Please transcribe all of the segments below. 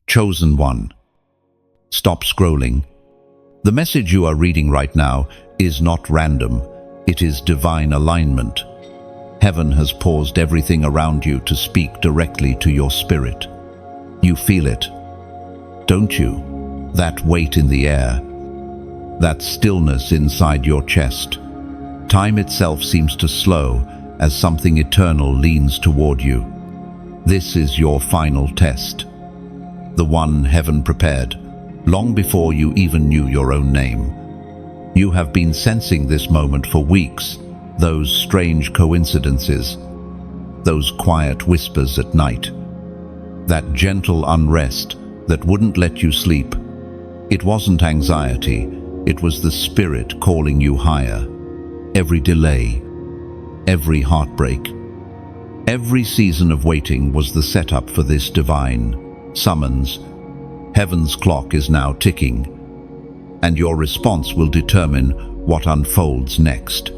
Chosen one. Stop scrolling. The message you are reading right now is not random. It is divine alignment. Heaven has paused everything around you to speak directly to your spirit. You feel it, don't you? That weight in the air, that stillness inside your chest. Time itself seems to slow as something eternal leans toward you. This is your final test, the one heaven prepared, long before you even knew your own name. You have been sensing this moment for weeks, those strange coincidences, those quiet whispers at night, that gentle unrest that wouldn't let you sleep. It wasn't anxiety, it was the spirit calling you higher. Every delay, every heartbreak, every season of waiting was the setup for this divine summons. Heaven's clock is now ticking, and your response will determine what unfolds next.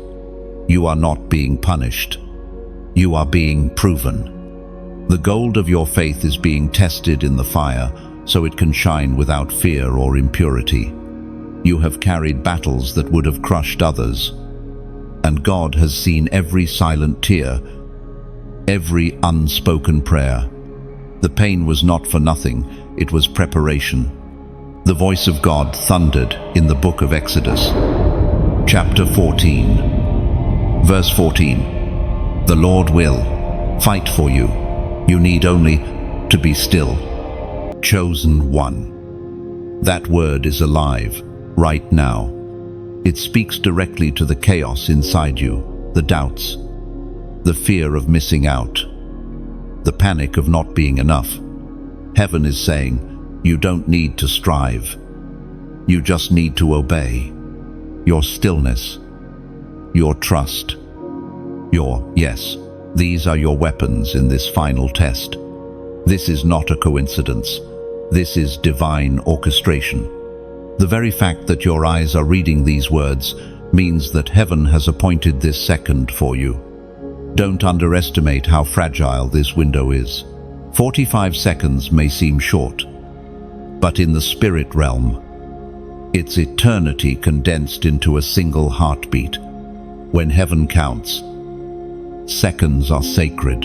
You are not being punished. You are being proven. The gold of your faith is being tested in the fire so it can shine without fear or impurity. You have carried battles that would have crushed others, and God has seen every silent tear, every unspoken prayer. The pain was not for nothing, it was preparation. The voice of God thundered in the book of Exodus, chapter 14, verse 14. The Lord will fight for you. You need only to be still. Chosen one. That word is alive right now. It speaks directly to the chaos inside you, the doubts, the fear of missing out, the panic of not being enough. Heaven is saying, you don't need to strive. You just need to obey. Your stillness, your trust, your yes. These are your weapons in this final test. This is not a coincidence. This is divine orchestration. The very fact that your eyes are reading these words means that heaven has appointed this second for you. Don't underestimate how fragile this window is. 45 seconds may seem short, but in the spirit realm, it's eternity condensed into a single heartbeat. When heaven counts, seconds are sacred.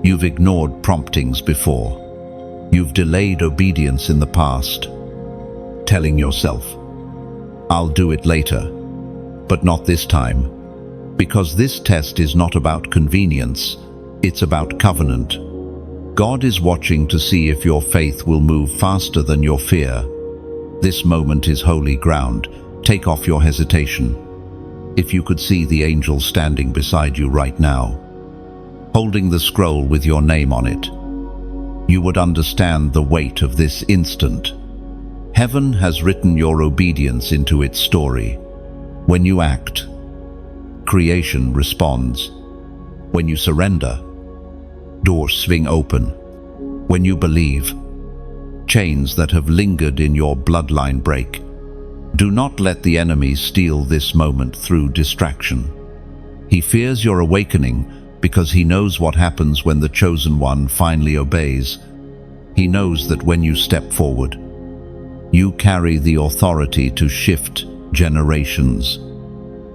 You've ignored promptings before. You've delayed obedience in the past, telling yourself, I'll do it later, but not this time. Because this test is not about convenience, it's about covenant. God is watching to see if your faith will move faster than your fear. This moment is holy ground. Take off your hesitation. If you could see the angel standing beside you right now, holding the scroll with your name on it, you would understand the weight of this instant. Heaven has written your obedience into its story. When you act, creation responds. When you surrender, doors swing open. When you believe, chains that have lingered in your bloodline break. Do not let the enemy steal this moment through distraction. He fears your awakening because he knows what happens when the chosen one finally obeys. He knows that when you step forward, you carry the authority to shift generations.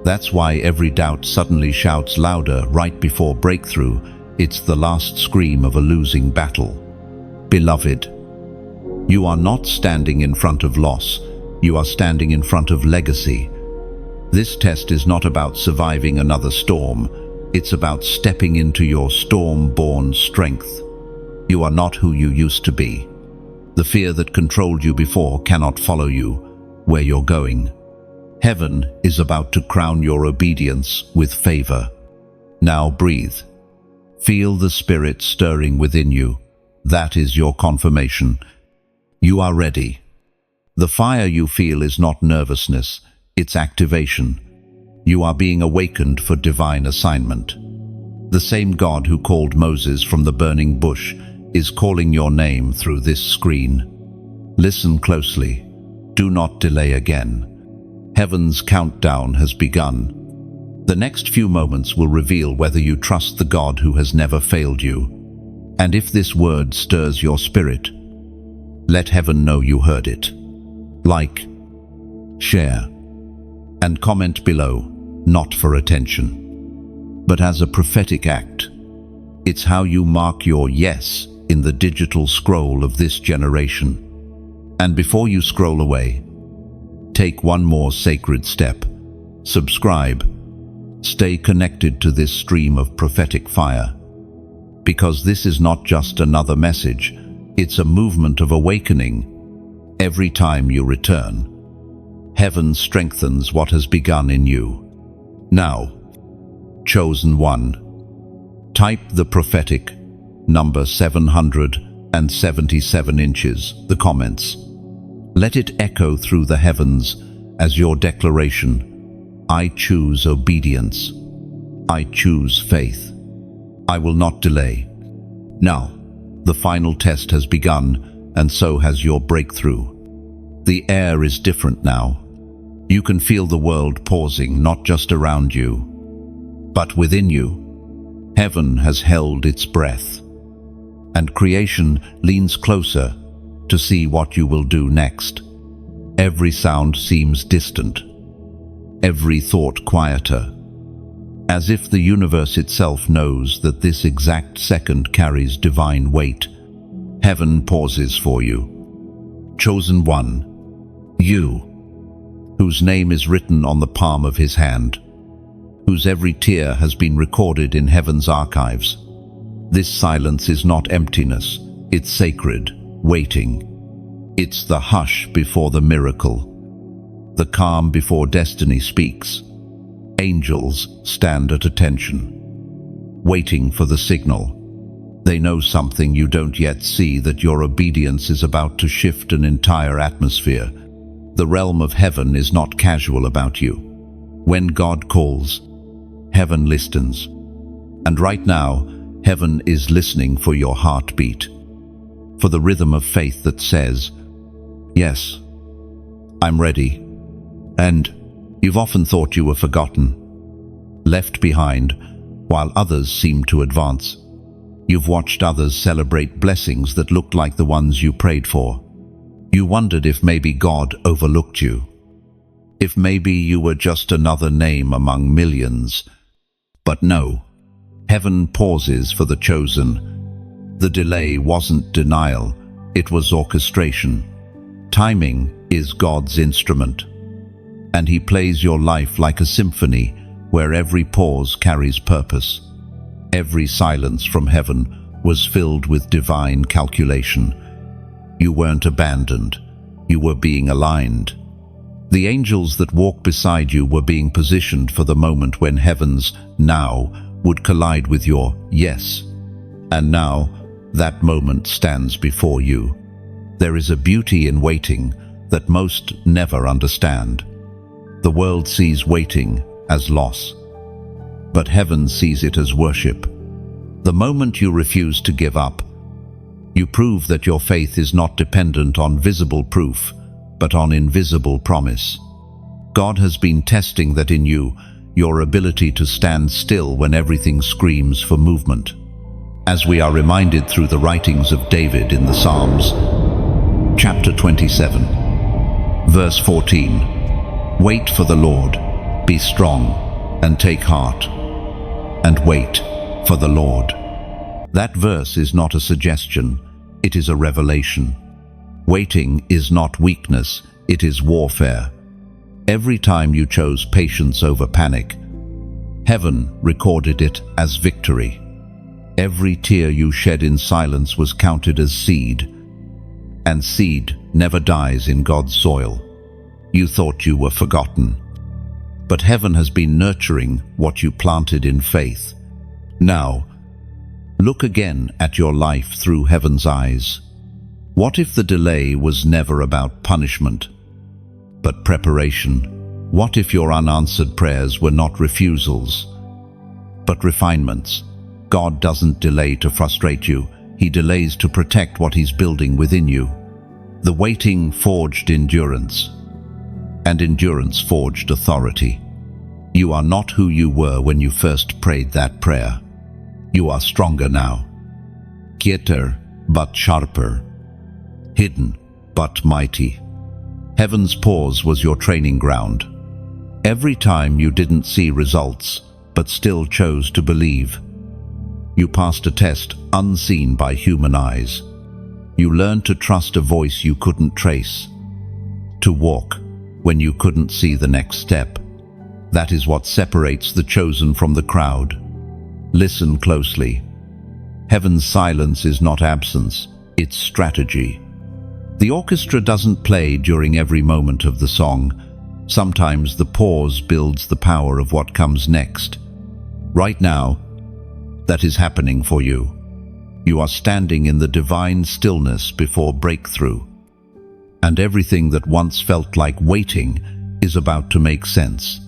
That's why every doubt suddenly shouts louder right before breakthrough. It's the last scream of a losing battle. Beloved, you are not standing in front of loss. You are standing in front of legacy. This test is not about surviving another storm. It's about stepping into your storm-born strength. You are not who you used to be. The fear that controlled you before cannot follow you where you're going. Heaven is about to crown your obedience with favor. Now breathe. Feel the Spirit stirring within you. That is your confirmation. You are ready. The fire you feel is not nervousness, it's activation. You are being awakened for divine assignment. The same God who called Moses from the burning bush is calling your name through this screen. Listen closely. Do not delay again. Heaven's countdown has begun. The next few moments will reveal whether you trust the God who has never failed you. And if this word stirs your spirit, Let heaven know you heard it. Like, share, and comment below, not for attention, but as a prophetic act. It's how you mark your yes in the digital scroll of this generation. And before you scroll away, take one more sacred step. Subscribe. Stay connected to this stream of prophetic fire. Because this is not just another message, it's a movement of awakening. Every time you return, heaven strengthens what has begun in you. Now, chosen one, type the prophetic number 777 inches, the comments. Let it echo through the heavens as your declaration. I choose obedience. I choose faith. I will not delay. Now, the final test has begun, and so has your breakthrough. The air is different now. You can feel the world pausing, not just around you, but within you. Heaven has held its breath, and creation leans closer to see what you will do next. Every sound seems distant, every thought quieter, as if the universe itself knows that this exact second carries divine weight. Heaven pauses for you. Chosen one, you, whose name is written on the palm of his hand, whose every tear has been recorded in heaven's archives. This silence is not emptiness, it's sacred, waiting. It's the hush before the miracle, the calm before destiny speaks. Angels stand at attention, waiting for the signal. They know something you don't yet see, that your obedience is about to shift an entire atmosphere. The realm of heaven is not casual about you. When God calls, heaven listens. And right now, heaven is listening for your heartbeat, for the rhythm of faith that says, yes, I'm ready. And you've often thought you were forgotten, left behind, while others seem to advance. You've watched others celebrate blessings that looked like the ones you prayed for. You wondered if maybe God overlooked you, if maybe you were just another name among millions. But no, heaven pauses for the chosen. The delay wasn't denial, it was orchestration. Timing is God's instrument, and He plays your life like a symphony where every pause carries purpose. Every silence from heaven was filled with divine calculation. You weren't abandoned, you were being aligned. The angels that walked beside you were being positioned for the moment when heaven's now would collide with your yes. And now, that moment stands before you. There is a beauty in waiting that most never understand. The world sees waiting as loss, but heaven sees it as worship. The moment you refuse to give up, you prove that your faith is not dependent on visible proof, but on invisible promise. God has been testing that in you, your ability to stand still when everything screams for movement. As we are reminded through the writings of David in the Psalms, chapter 27, verse 14, wait for the Lord, be strong, and take heart, and wait for the Lord. That verse is not a suggestion, it is a revelation. Waiting is not weakness, it is warfare. Every time you chose patience over panic, heaven recorded it as victory. Every tear you shed in silence was counted as seed, and seed never dies in God's soil. You thought you were forgotten, but heaven has been nurturing what you planted in faith. Now, look again at your life through heaven's eyes. What if the delay was never about punishment, but preparation? What if your unanswered prayers were not refusals, but refinements? God doesn't delay to frustrate you. He delays to protect what He's building within you. The waiting forged endurance, and endurance forged authority. You are not who you were when you first prayed that prayer. You are stronger now, quieter but sharper, hidden but mighty. Heaven's pause was your training ground. Every time you didn't see results, but still chose to believe. You passed a test unseen by human eyes. You learned to trust a voice you couldn't trace, to walk when you couldn't see the next step. That is what separates the chosen from the crowd. Listen closely. Heaven's silence is not absence, it's strategy. The orchestra doesn't play during every moment of the song. Sometimes the pause builds the power of what comes next. Right now, that is happening for you. You are standing in the divine stillness before breakthrough. And everything that once felt like waiting is about to make sense.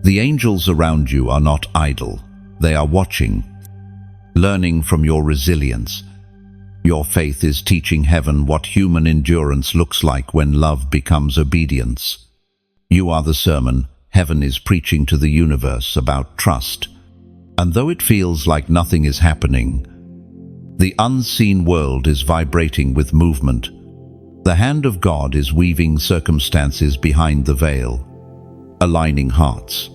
The angels around you are not idle. They are watching, learning from your resilience. Your faith is teaching heaven what human endurance looks like when love becomes obedience. You are the sermon heaven is preaching to the universe about trust. And though it feels like nothing is happening, the unseen world is vibrating with movement. The hand of God is weaving circumstances behind the veil, aligning hearts,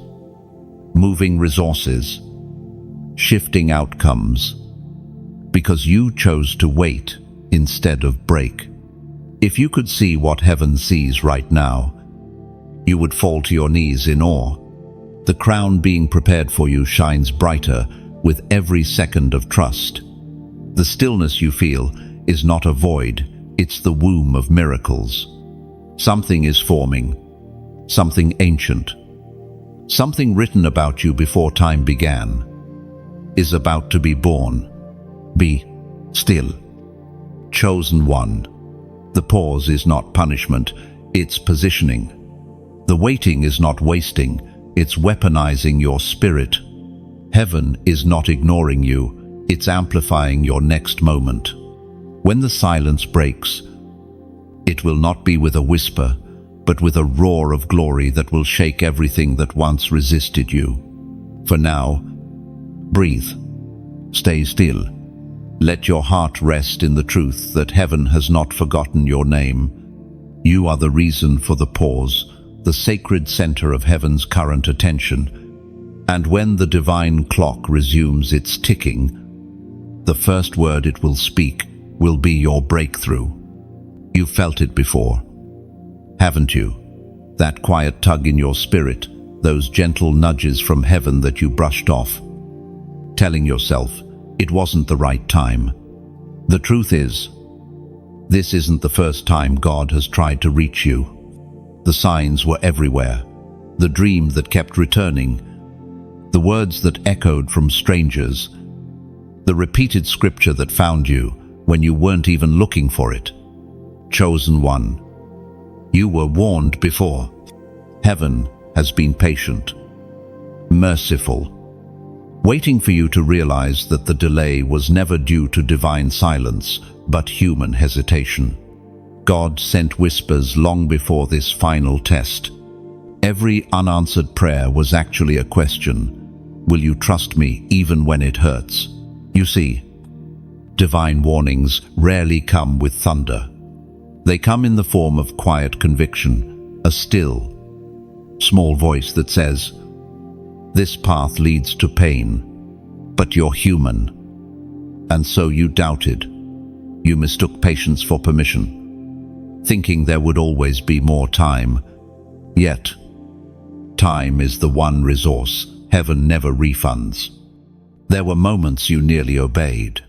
moving resources, shifting outcomes, because you chose to wait instead of break. If you could see what heaven sees right now, you would fall to your knees in awe. The crown being prepared for you shines brighter with every second of trust. The stillness you feel is not a void, it's the womb of miracles. Something is forming, something ancient, something written about you before time began, is about to be born. Be still. Chosen one. The pause is not punishment, it's positioning. The waiting is not wasting, it's weaponizing your spirit. Heaven is not ignoring you, it's amplifying your next moment. When the silence breaks, it will not be with a whisper, but with a roar of glory that will shake everything that once resisted you. For now, breathe. Stay still. Let your heart rest in the truth that heaven has not forgotten your name. You are the reason for the pause, the sacred center of heaven's current attention. And when the divine clock resumes its ticking, the first word it will speak will be your breakthrough. You've felt it before, haven't you? That quiet tug in your spirit, those gentle nudges from heaven that you brushed off, telling yourself it wasn't the right time. The truth is, this isn't the first time God has tried to reach you. The signs were everywhere, the dream that kept returning, the words that echoed from strangers, the repeated scripture that found you when you weren't even looking for it. Chosen one. You were warned before. Heaven has been patient, merciful, waiting for you to realize that the delay was never due to divine silence, but human hesitation. God sent whispers long before this final test. Every unanswered prayer was actually a question. Will you trust me even when it hurts? You see, divine warnings rarely come with thunder. They come in the form of quiet conviction, a still, small voice that says, "This path leads to pain, but you're human." And so you doubted. You mistook patience for permission, thinking there would always be more time. Yet, time is the one resource heaven never refunds. There were moments you nearly obeyed.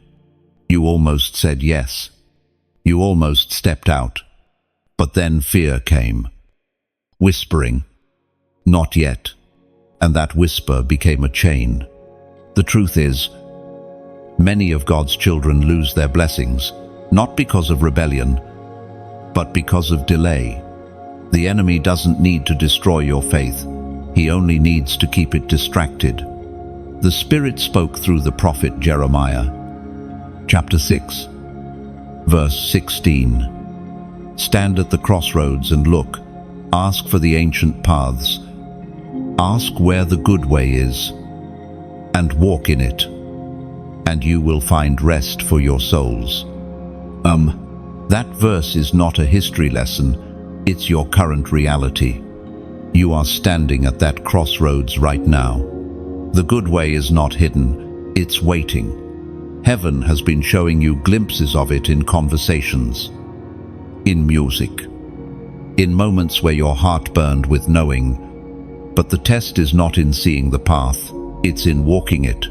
You almost said yes. You almost stepped out. But then fear came, whispering, "Not yet." And that whisper became a chain. The truth is, many of God's children lose their blessings, not because of rebellion, but because of delay. The enemy doesn't need to destroy your faith. He only needs to keep it distracted. The Spirit spoke through the prophet Jeremiah. Chapter 6, verse 16. Stand at the crossroads and look. Ask for the ancient paths. Ask where the good way is, and walk in it, and you will find rest for your souls. That verse is not a history lesson, it's your current reality. You are standing at that crossroads right now. The good way is not hidden, it's waiting. Heaven has been showing you glimpses of it in conversations, in music, in moments where your heart burned with knowing. But the test is not in seeing the path, it's in walking it.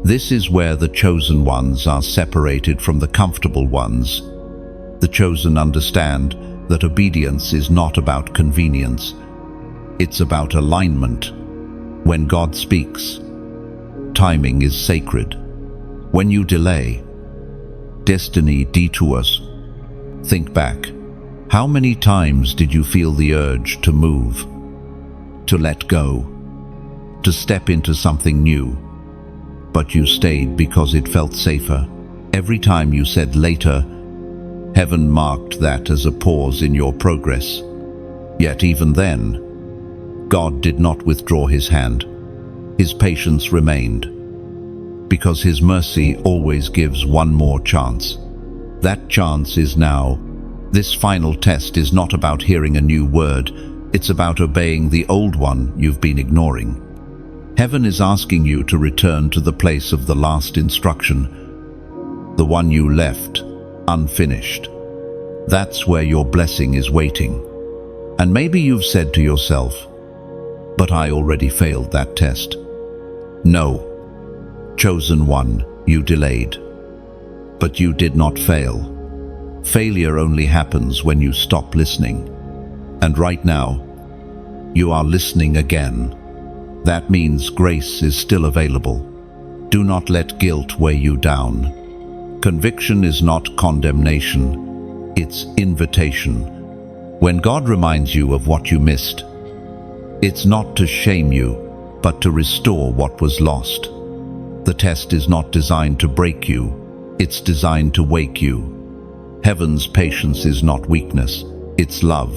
This is where the chosen ones are separated from the comfortable ones. The chosen understand that obedience is not about convenience. It's about alignment. When God speaks, timing is sacred. When you delay, destiny detours. Think back. How many times did you feel the urge to move, to let go, to step into something new? But you stayed because it felt safer. Every time you said later, heaven marked that as a pause in your progress. Yet even then, God did not withdraw his hand. His patience remained, because his mercy always gives one more chance. That chance is now. This final test is not about hearing a new word, it's about obeying the old one you've been ignoring. Heaven is asking you to return to the place of the last instruction, the one you left unfinished. That's where your blessing is waiting. And maybe you've said to yourself, "But I already failed that test." No, chosen one, you delayed. But you did not fail. Failure only happens when you stop listening. And right now, you are listening again. That means grace is still available. Do not let guilt weigh you down. Conviction is not condemnation, it's invitation. When God reminds you of what you missed, it's not to shame you, but to restore what was lost. The test is not designed to break you, it's designed to wake you. Heaven's patience is not weakness, it's love.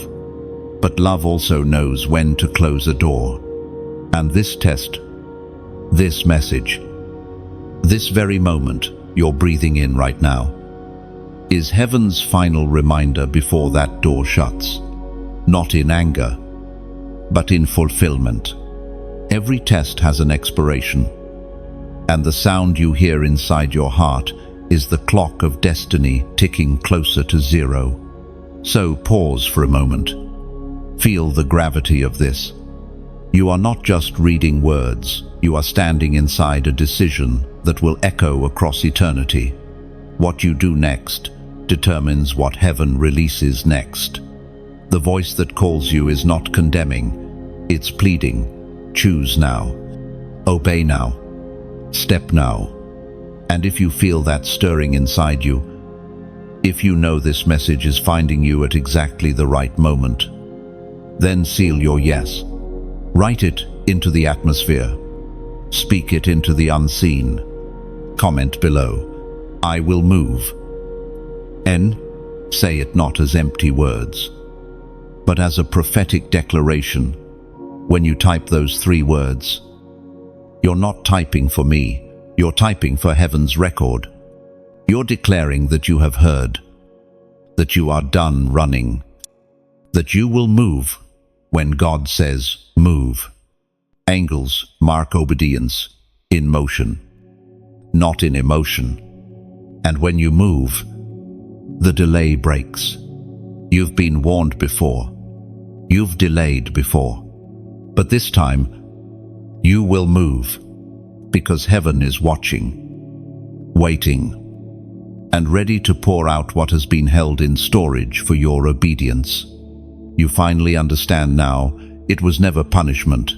But love also knows when to close a door. And this test, this message, this very moment you're breathing in right now, is heaven's final reminder before that door shuts. Not in anger, but in fulfillment. Every test has an expiration, and the sound you hear inside your heart is the clock of destiny ticking closer to zero. So pause for a moment. Feel the gravity of this. You are not just reading words, you are standing inside a decision that will echo across eternity. What you do next determines what heaven releases next. The voice that calls you is not condemning, it's pleading. Choose now. Obey now. Step now. And if you feel that stirring inside you, if you know this message is finding you at exactly the right moment, then seal your yes. Write it into the atmosphere. Speak it into the unseen. Comment below, "I will move." Say it not as empty words, but as a prophetic declaration. When you type those 3 words, you're not typing for me, you're typing for heaven's record. You're declaring that you have heard, that you are done running, that you will move when God says move. Angels mark obedience in motion, not in emotion. And when you move, the delay breaks. You've been warned before. You've delayed before. But this time, you will move, because heaven is watching, waiting, and ready to pour out what has been held in storage for your obedience. You finally understand now, it was never punishment.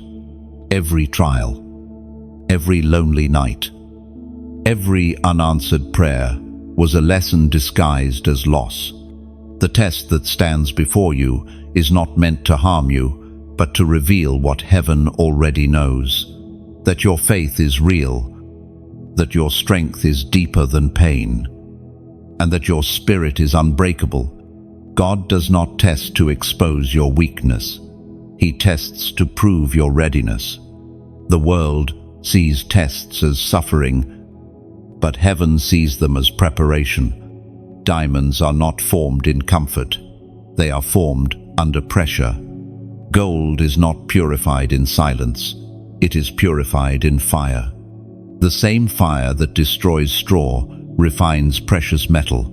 Every trial, every lonely night, every unanswered prayer was a lesson disguised as loss. The test that stands before you is not meant to harm you, but to reveal what heaven already knows. That your faith is real, that your strength is deeper than pain, and that your spirit is unbreakable. God does not test to expose your weakness. He tests to prove your readiness. The world sees tests as suffering, but heaven sees them as preparation. Diamonds are not formed in comfort. They are formed under pressure. Gold is not purified in silence. It is purified in fire. The same fire that destroys straw refines precious metal.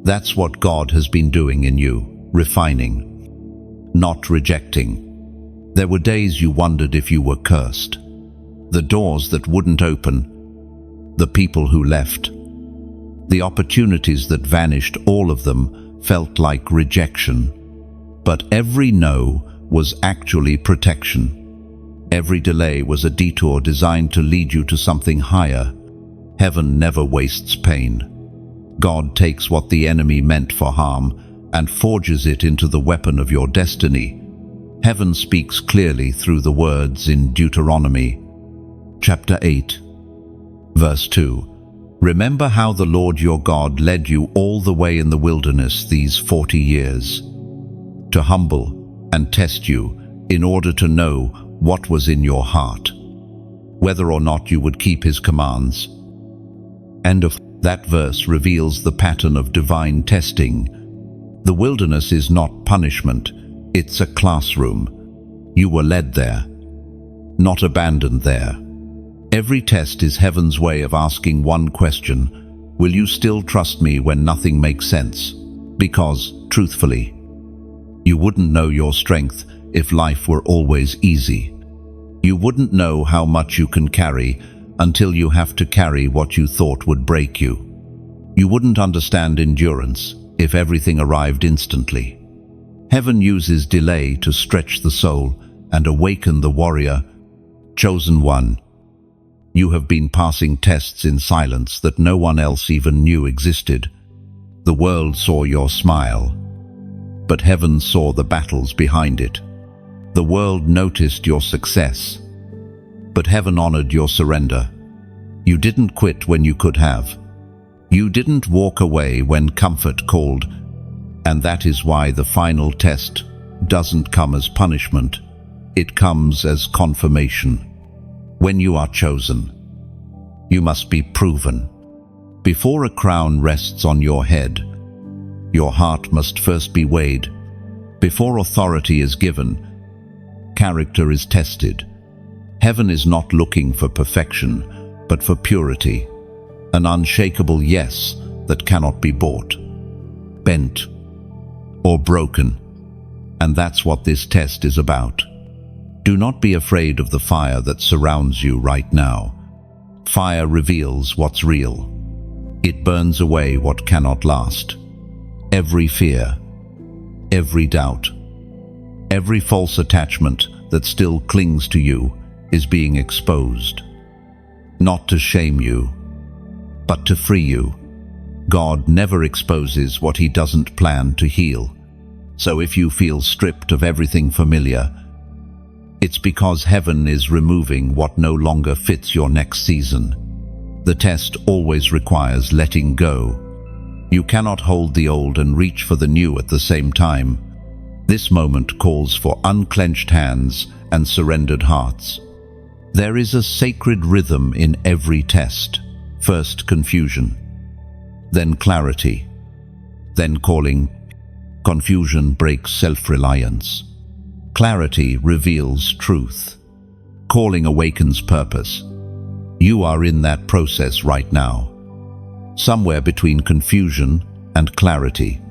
That's what God has been doing in you, refining, not rejecting. There were days you wondered if you were cursed. The doors that wouldn't open, the people who left, the opportunities that vanished, all of them felt like rejection. But every no was actually protection. Every delay was a detour designed to lead you to something higher. Heaven never wastes pain. God takes what the enemy meant for harm and forges it into the weapon of your destiny. Heaven speaks clearly through the words in Deuteronomy, chapter 8, verse 2. Remember how the Lord your God led you all the way in the wilderness these 40 years, to humble and test you in order to know what was in your heart, whether or not you would keep his commands. End of that verse reveals the pattern of divine testing. The wilderness is not punishment, it's a classroom. You were led there, not abandoned there. Every test is heaven's way of asking one question: will you still trust me when nothing makes sense? Because, truthfully, you wouldn't know your strength if life were always easy. You wouldn't know how much you can carry until you have to carry what you thought would break you. You wouldn't understand endurance if everything arrived instantly. Heaven uses delay to stretch the soul and awaken the warrior. Chosen one, you have been passing tests in silence that no one else even knew existed. The world saw your smile, but heaven saw the battles behind it. The world noticed your success, but heaven honored your surrender. You didn't quit when you could have. You didn't walk away when comfort called, and that is why the final test doesn't come as punishment. It comes as confirmation. When you are chosen, you must be proven. Before a crown rests on your head, your heart must first be weighed. Before authority is given, character is tested. Heaven is not looking for perfection, but for purity, an unshakable yes that cannot be bought, bent, or broken. And that's what this test is about. Do not be afraid of the fire that surrounds you right now. Fire reveals what's real. It burns away what cannot last. Every fear, every doubt, every false attachment that still clings to you is being exposed. Not to shame you, but to free you. God never exposes what he doesn't plan to heal. So if you feel stripped of everything familiar, it's because heaven is removing what no longer fits your next season. The test always requires letting go. You cannot hold the old and reach for the new at the same time. This moment calls for unclenched hands and surrendered hearts. There is a sacred rhythm in every test. First confusion, then clarity, then calling. Confusion breaks self-reliance. Clarity reveals truth. Calling awakens purpose. You are in that process right now. Somewhere between confusion and clarity.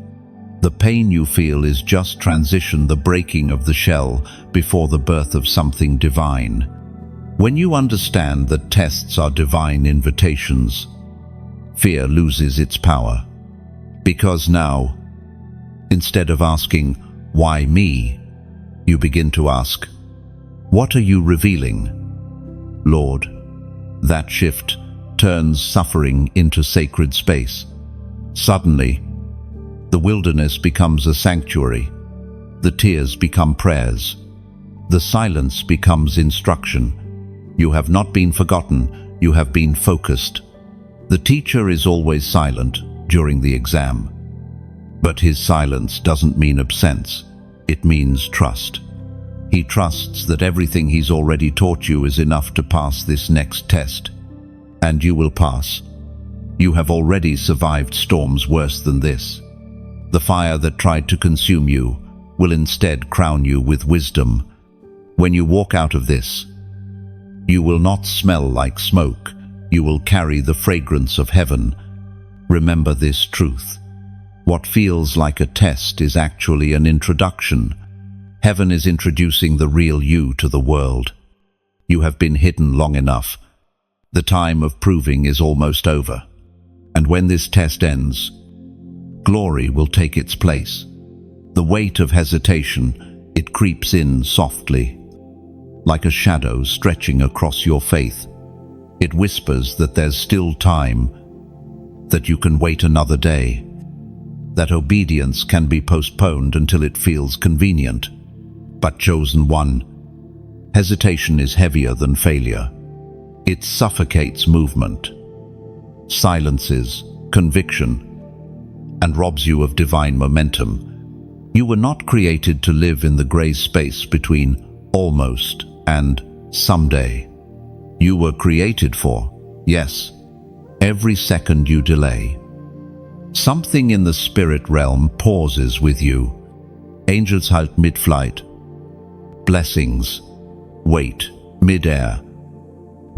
The pain you feel is just transition, the breaking of the shell before the birth of something divine. When you understand that tests are divine invitations, fear loses its power. Because now, instead of asking, "Why me?" you begin to ask, "What are you revealing, Lord?" That shift turns suffering into sacred space. Suddenly, the wilderness becomes a sanctuary. The tears become prayers. The silence becomes instruction. You have not been forgotten, you have been focused. The teacher is always silent during the exam. But his silence doesn't mean absence, it means trust. He trusts that everything he's already taught you is enough to pass this next test. And you will pass. You have already survived storms worse than this. The fire that tried to consume you will instead crown you with wisdom. When you walk out of this, you will not smell like smoke. You will carry the fragrance of heaven. Remember this truth. What feels like a test is actually an introduction. Heaven is introducing the real you to the world. You have been hidden long enough. The time of proving is almost over. And when this test ends, glory will take its place. The weight of hesitation, it creeps in softly, like a shadow stretching across your faith. It whispers that there's still time, that you can wait another day, that obedience can be postponed until it feels convenient. But chosen one, hesitation is heavier than failure. It suffocates movement, silences conviction, and robs you of divine momentum. You were not created to live in the gray space between almost and someday. You were created for, yes, every second you delay. Something in the spirit realm pauses with you. Angels halt mid-flight. Blessings wait mid-air.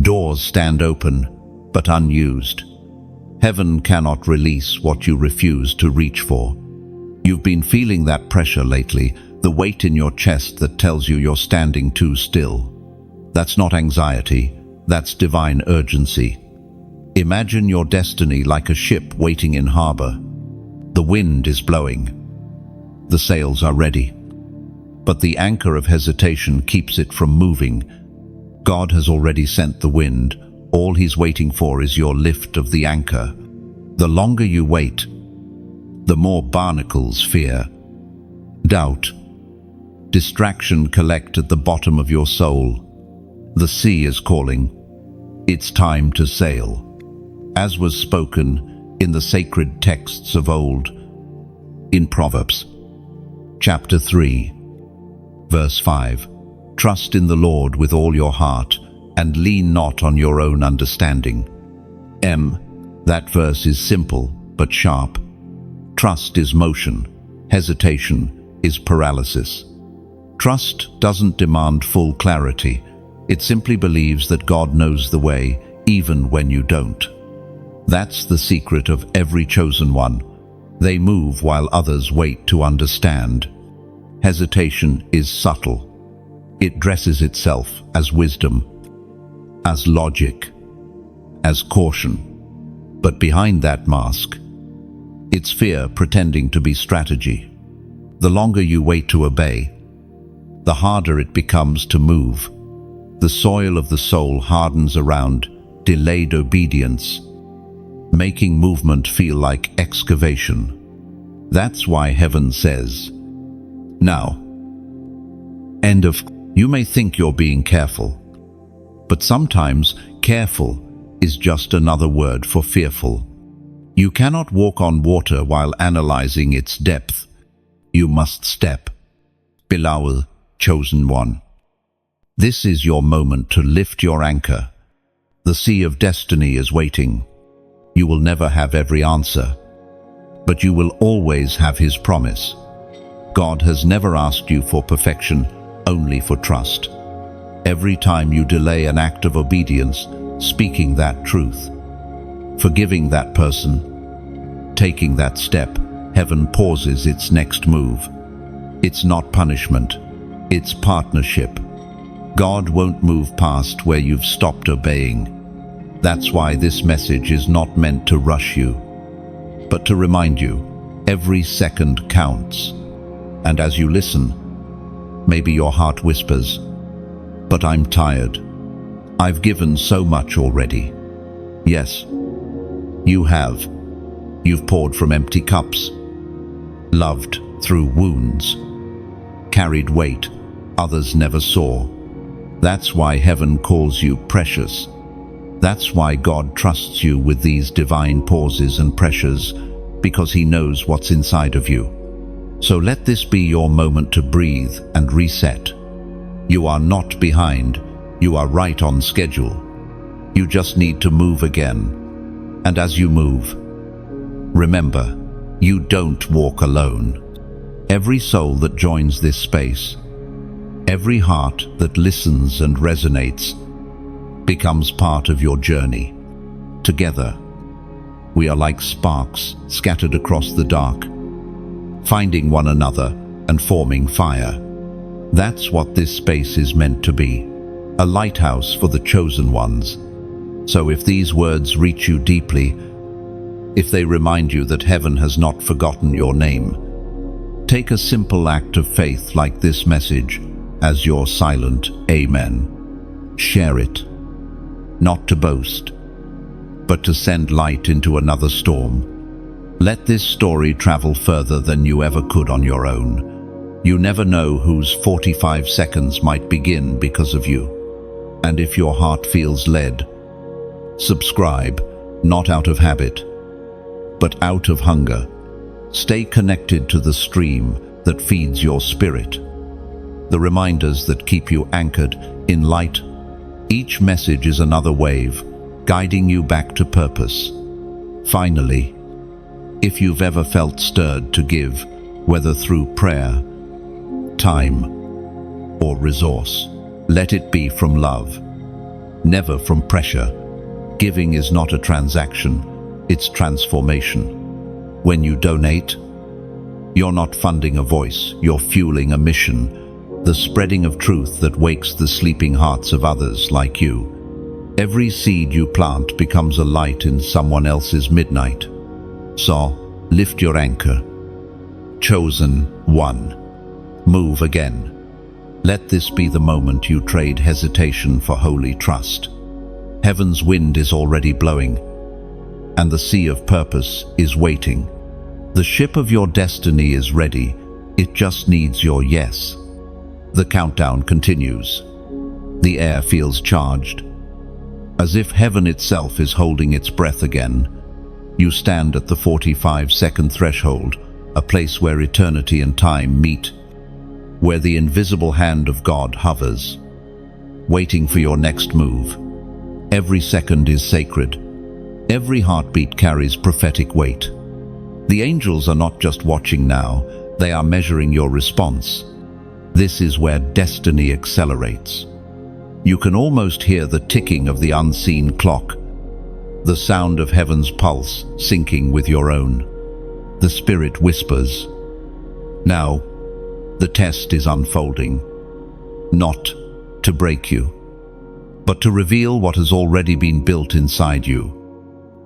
Doors stand open, but unused. Heaven cannot release what you refuse to reach for. You've been feeling that pressure lately, the weight in your chest that tells you you're standing too still. That's not anxiety, that's divine urgency. Imagine your destiny like a ship waiting in harbor. The wind is blowing. The sails are ready. But the anchor of hesitation keeps it from moving. God has already sent the wind. All he's waiting for is your lift of the anchor. The longer you wait, the more barnacles fear, doubt, distraction collect at the bottom of your soul. The sea is calling. It's time to sail. As was spoken in the sacred texts of old, in Proverbs, chapter 3, verse 5. Trust in the Lord with all your heart, and lean not on your own understanding. That verse is simple but sharp. Trust is motion. Hesitation is paralysis. Trust doesn't demand full clarity. It simply believes that God knows the way, even when you don't. That's the secret of every chosen one. They move while others wait to understand. Hesitation is subtle. It dresses itself as wisdom, as logic, as caution. But behind that mask, it's fear pretending to be strategy. The longer you wait to obey, the harder it becomes to move. The soil of the soul hardens around delayed obedience, making movement feel like excavation. That's why heaven says, now. End of. You may think you're being careful, but sometimes careful is just another word for fearful. You cannot walk on water while analyzing its depth. You must step. Beloved, chosen one. This is your moment to lift your anchor. The sea of destiny is waiting. You will never have every answer, but you will always have His promise. God has never asked you for perfection, only for trust. Every time you delay an act of obedience, speaking that truth, forgiving that person, taking that step, heaven pauses its next move. It's not punishment, it's partnership. God won't move past where you've stopped obeying. That's why this message is not meant to rush you, but to remind you, every second counts. And as you listen, maybe your heart whispers, but I'm tired. I've given so much already. Yes, you have. You've poured from empty cups, loved through wounds, carried weight others never saw. That's why heaven calls you precious. That's why God trusts you with these divine pauses and pressures, because He knows what's inside of you. So let this be your moment to breathe and reset. You are not behind. You are right on schedule. You just need to move again. And as you move, remember, you don't walk alone. Every soul that joins this space, every heart that listens and resonates, becomes part of your journey. Together, we are like sparks scattered across the dark, finding one another and forming fire. That's what this space is meant to be, a lighthouse for the chosen ones. So if these words reach you deeply, if they remind you that heaven has not forgotten your name, take a simple act of faith like this message as your silent amen. Share it, not to boast, but to send light into another storm. Let this story travel further than you ever could on your own. You never know whose 45 seconds might begin because of you. And if your heart feels led, subscribe, not out of habit, but out of hunger. Stay connected to the stream that feeds your spirit, the reminders that keep you anchored in light. Each message is another wave, guiding you back to purpose. Finally, if you've ever felt stirred to give, whether through prayer, time, or resource, let it be from love, never from pressure. Giving is not a transaction, it's transformation. When you donate, you're not funding a voice, you're fueling a mission, the spreading of truth that wakes the sleeping hearts of others like you. Every seed you plant becomes a light in someone else's midnight. So, lift your anchor. Chosen one. Move again. Let this be the moment you trade hesitation for holy trust. Heaven's wind is already blowing, and the sea of purpose is waiting. The ship of your destiny is ready. It just needs your yes. The countdown continues. The air feels charged, as if heaven itself is holding its breath again. You stand at the 45-second threshold, a place where eternity and time meet, where the invisible hand of God hovers, waiting for your next move. Every second is sacred. Every heartbeat carries prophetic weight. The angels are not just watching now, they are measuring your response. This is where destiny accelerates. You can almost hear the ticking of the unseen clock, the sound of heaven's pulse syncing with your own. The Spirit whispers, "Now, the test is unfolding, not to break you, but to reveal what has already been built inside you.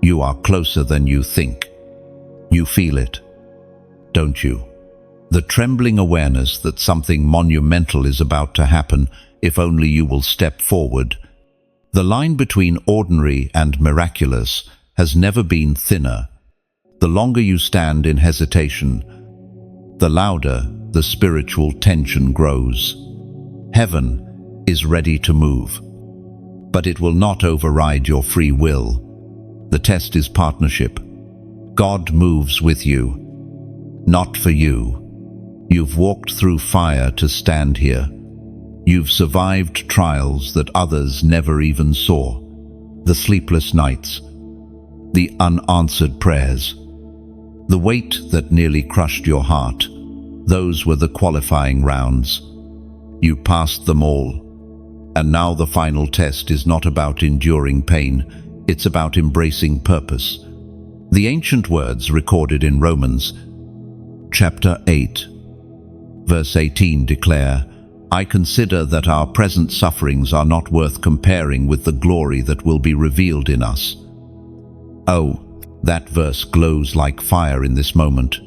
You are closer than you think. You feel it, don't you? The trembling awareness that something monumental is about to happen if only you will step forward. The line between ordinary and miraculous has never been thinner. The longer you stand in hesitation, the louder the spiritual tension grows. Heaven is ready to move, but it will not override your free will. The test is partnership. God moves with you, not for you. You've walked through fire to stand here. You've survived trials that others never even saw. The sleepless nights, the unanswered prayers, the weight that nearly crushed your heart. Those were the qualifying rounds. You passed them all. And now the final test is not about enduring pain, it's about embracing purpose. The ancient words recorded in Romans chapter 8, verse 18 declare, "I consider that our present sufferings are not worth comparing with the glory that will be revealed in us." Oh, that verse glows like fire in this moment.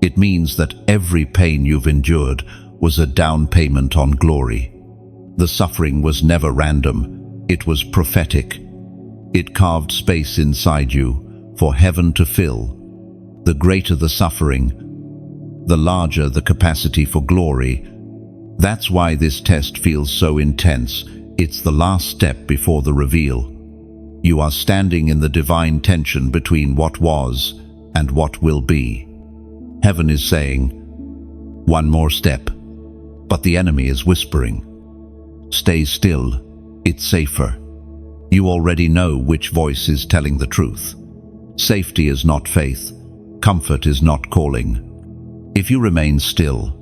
It means that every pain you've endured was a down payment on glory. The suffering was never random, it was prophetic. It carved space inside you for heaven to fill. The greater the suffering, the larger the capacity for glory. That's why this test feels so intense. It's the last step before the reveal. You are standing in the divine tension between what was and what will be. Heaven is saying, "One more step," but the enemy is whispering, "Stay still, it's safer." You already know which voice is telling the truth. Safety is not faith. Comfort is not calling. If you remain still,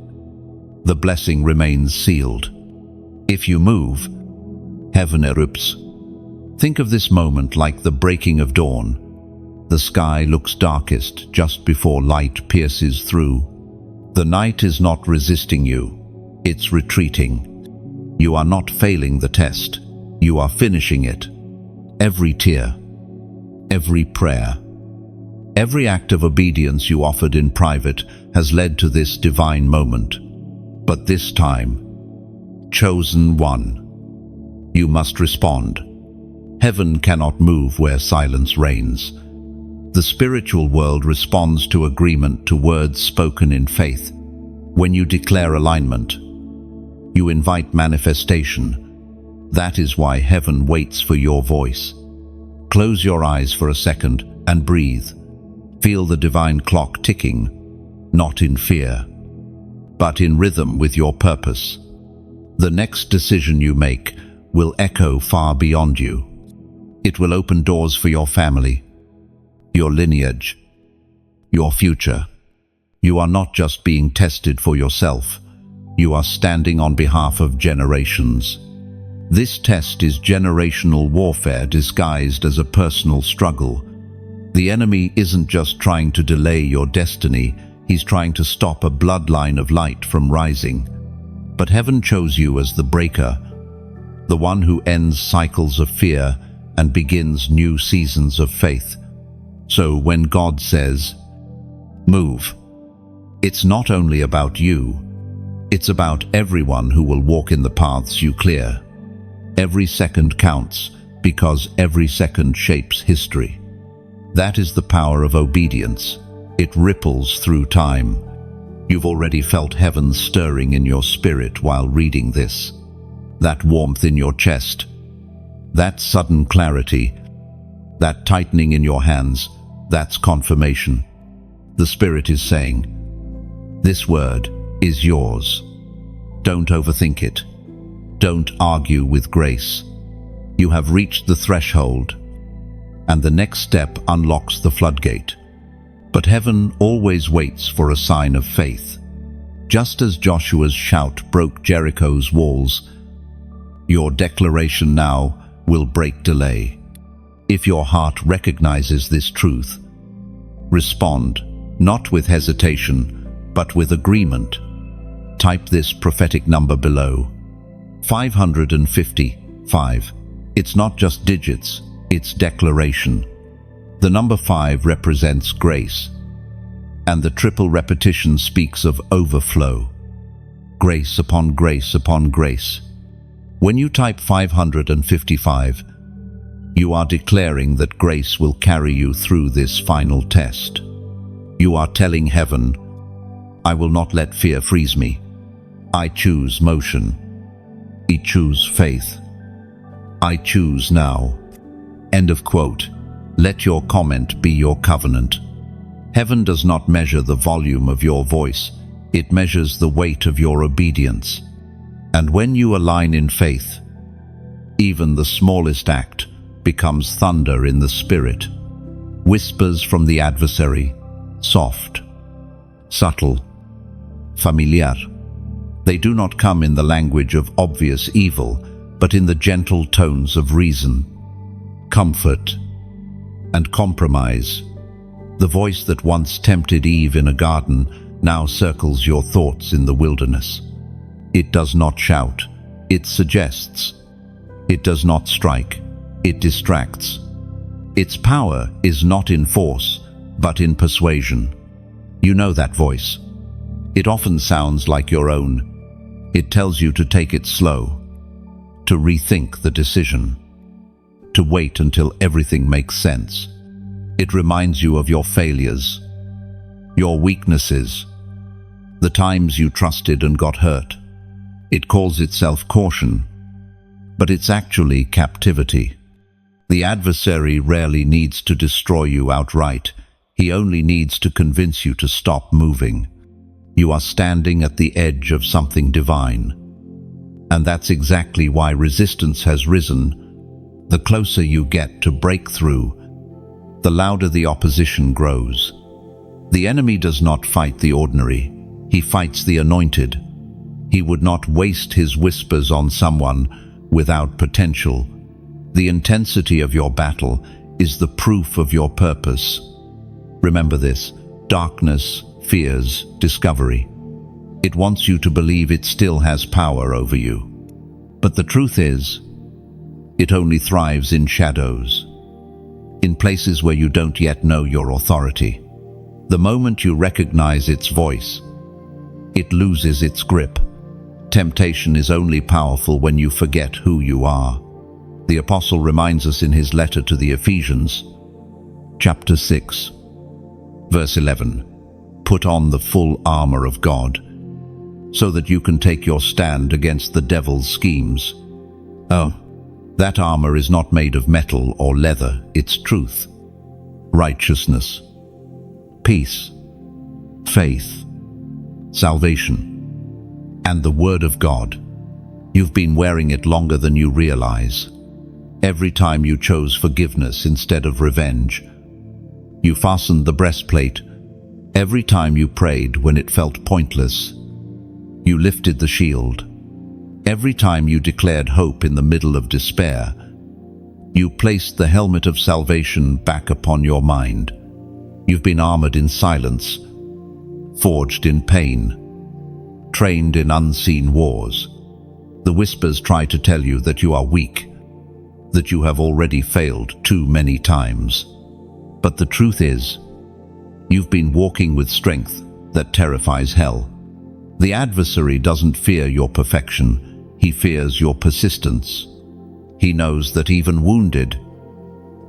the blessing remains sealed. If you move, heaven erupts. Think of this moment like the breaking of dawn. The sky looks darkest just before light pierces through. The night is not resisting you, it's retreating. You are not failing the test, you are finishing it. Every tear, every prayer, every act of obedience you offered in private has led to this divine moment. But this time, chosen one, you must respond. Heaven cannot move where silence reigns. The spiritual world responds to agreement, to words spoken in faith. When you declare alignment, you invite manifestation. That is why heaven waits for your voice. Close your eyes for a second and breathe. Feel the divine clock ticking, not in fear, but in rhythm with your purpose. The next decision you make will echo far beyond you. It will open doors for your family, your lineage, your future. You are not just being tested for yourself. You are standing on behalf of generations. This test is generational warfare disguised as a personal struggle. The enemy isn't just trying to delay your destiny, he's trying to stop a bloodline of light from rising. But heaven chose you as the breaker, the one who ends cycles of fear and begins new seasons of faith. So when God says, move, it's not only about you, it's about everyone who will walk in the paths you clear. Every second counts because every second shapes history. That is the power of obedience. It ripples through time. You've already felt heaven stirring in your spirit while reading this. That warmth in your chest, that sudden clarity, that tightening in your hands, that's confirmation. The Spirit is saying, this word is yours. Don't overthink it. Don't argue with grace. You have reached the threshold, and the next step unlocks the floodgate. But heaven always waits for a sign of faith. Just as Joshua's shout broke Jericho's walls, your declaration now will break delay. If your heart recognizes this truth, respond, not with hesitation, but with agreement. Type this prophetic number below. 555. It's not just digits, it's declaration. The number 5 represents grace, and the triple repetition speaks of overflow. Grace upon grace upon grace. When you type 555, you are declaring that grace will carry you through this final test. You are telling heaven, I will not let fear freeze me. I choose motion. I choose faith. I choose now. End of quote. Let your comment be your covenant. Heaven does not measure the volume of your voice, it measures the weight of your obedience. And when you align in faith, even the smallest act becomes thunder in the spirit. Whispers from the adversary, soft, subtle, familiar. They do not come in the language of obvious evil, but in the gentle tones of reason, comfort, and compromise. The voice that once tempted Eve in a garden now circles your thoughts in the wilderness. It does not shout, it suggests. It does not strike, it distracts. Its power is not in force, but in persuasion. You know that voice. It often sounds like your own. It tells you to take it slow, to rethink the decision, to wait until everything makes sense. It reminds you of your failures, your weaknesses, the times you trusted and got hurt. It calls itself caution, but it's actually captivity. The adversary rarely needs to destroy you outright. He only needs to convince you to stop moving. You are standing at the edge of something divine. And that's exactly why resistance has risen. The closer you get to breakthrough, the louder the opposition grows. The enemy does not fight the ordinary, he fights the anointed. He would not waste his whispers on someone without potential. The intensity of your battle is the proof of your purpose. Remember this: darkness fears discovery. It wants you to believe it still has power over you. But the truth is, it only thrives in shadows, in places where you don't yet know your authority. The moment you recognize its voice, it loses its grip. Temptation is only powerful when you forget who you are. The apostle reminds us in his letter to the Ephesians, chapter 6, verse 11, "Put on the full armor of God, so that you can take your stand against the devil's schemes." Oh, that armor is not made of metal or leather, it's truth, righteousness, peace, faith, salvation, and the Word of God. You've been wearing it longer than you realize. Every time you chose forgiveness instead of revenge, you fastened the breastplate. Every time you prayed when it felt pointless, you lifted the shield. Every time you declared hope in the middle of despair, you placed the helmet of salvation back upon your mind. You've been armored in silence, forged in pain, trained in unseen wars. The whispers try to tell you that you are weak, that you have already failed too many times. But the truth is, you've been walking with strength that terrifies hell. The adversary doesn't fear your perfection, he fears your persistence. He knows that even wounded,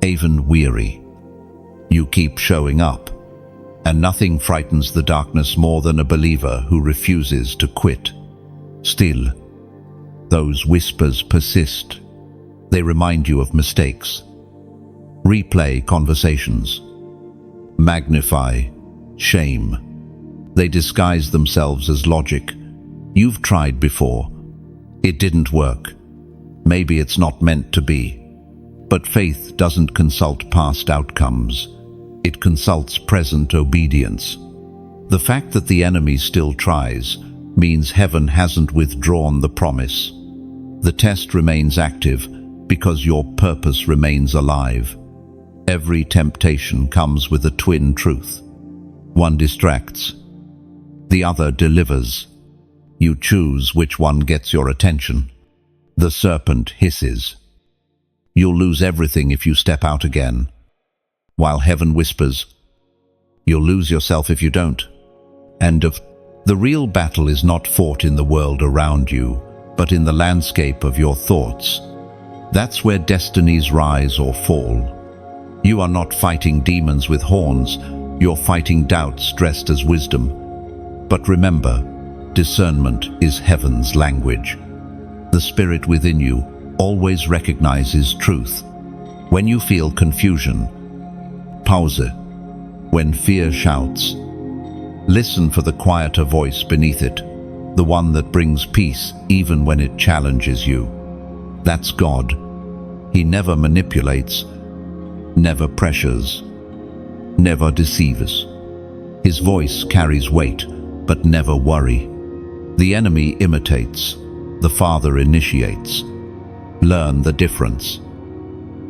even weary, you keep showing up. And nothing frightens the darkness more than a believer who refuses to quit. Still, those whispers persist. They remind you of mistakes, replay conversations, magnify shame. They disguise themselves as logic. You've tried before. It didn't work. Maybe it's not meant to be. But faith doesn't consult past outcomes. It consults present obedience. The fact that the enemy still tries means heaven hasn't withdrawn the promise. The test remains active because your purpose remains alive. Every temptation comes with a twin truth. One distracts, the other delivers. You choose which one gets your attention. The serpent hisses. You'll lose everything if you step out again. While heaven whispers, you'll lose yourself if you don't. The real battle is not fought in the world around you, but in the landscape of your thoughts. That's where destinies rise or fall. You are not fighting demons with horns, you're fighting doubts dressed as wisdom. But remember, discernment is heaven's language. The spirit within you always recognizes truth. When you feel confusion, pause it. When fear shouts, listen for the quieter voice beneath it, the one that brings peace even when it challenges you. That's God. He never manipulates, never pressures, never deceives. His voice carries weight, but never worry. The enemy imitates, the Father initiates. Learn the difference,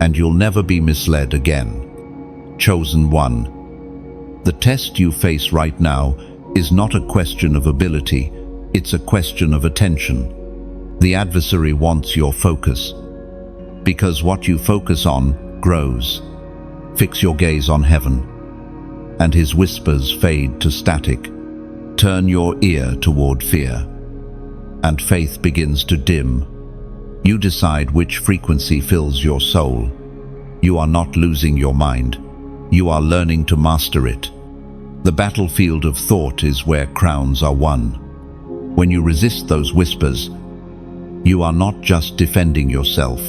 and you'll never be misled again. Chosen one. The test you face right now is not a question of ability, it's a question of attention. The adversary wants your focus, because what you focus on grows. Fix your gaze on heaven, and his whispers fade to static. Turn your ear toward fear, and faith begins to dim. You decide which frequency fills your soul. You are not losing your mind. You are learning to master it. The battlefield of thought is where crowns are won. When you resist those whispers, you are not just defending yourself.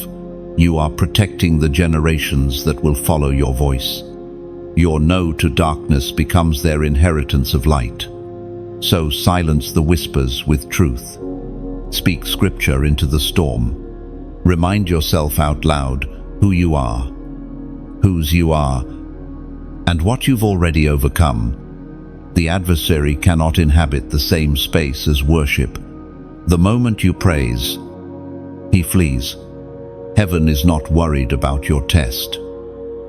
You are protecting the generations that will follow your voice. Your no to darkness becomes their inheritance of light. So silence the whispers with truth. Speak scripture into the storm. Remind yourself out loud who you are, whose you are, and what you've already overcome. The adversary cannot inhabit the same space as worship. The moment you praise, he flees. Heaven is not worried about your test.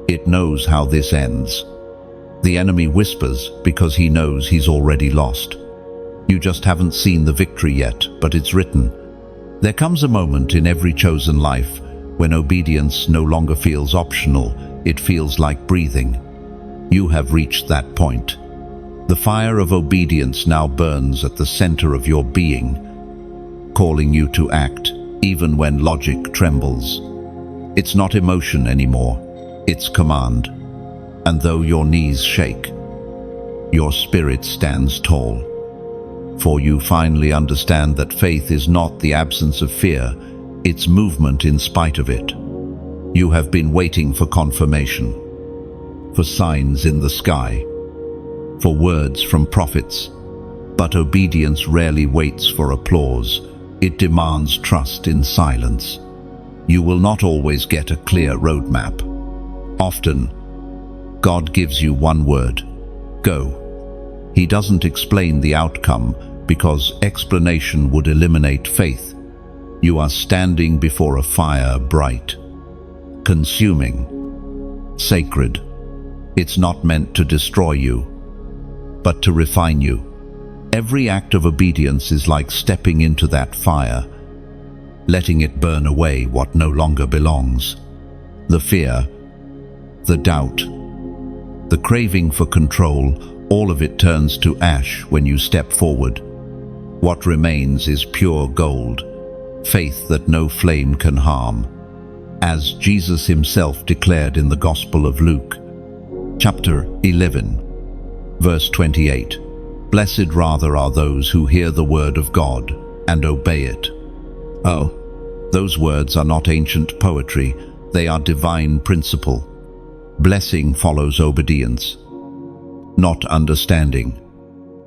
It knows how this ends. The enemy whispers because he knows he's already lost. You just haven't seen the victory yet, but it's written. There comes a moment in every chosen life when obedience no longer feels optional, it feels like breathing. You have reached that point. The fire of obedience now burns at the center of your being, calling you to act even when logic trembles. It's not emotion anymore, it's command. And though your knees shake, your spirit stands tall. For you finally understand that faith is not the absence of fear, it's movement in spite of it. You have been waiting for confirmation, for signs in the sky, for words from prophets. But obedience rarely waits for applause. It demands trust in silence. You will not always get a clear roadmap. Often, God gives you one word: go. He doesn't explain the outcome because explanation would eliminate faith. You are standing before a fire bright, consuming, sacred. It's not meant to destroy you, but to refine you. Every act of obedience is like stepping into that fire, letting it burn away what no longer belongs. The fear, the doubt, the craving for control, all of it turns to ash when you step forward. What remains is pure gold, faith that no flame can harm. As Jesus himself declared in the Gospel of Luke, chapter 11, verse 28, "Blessed rather are those who hear the word of God and obey it." Oh, those words are not ancient poetry, they are divine principle. Blessing follows obedience, not understanding.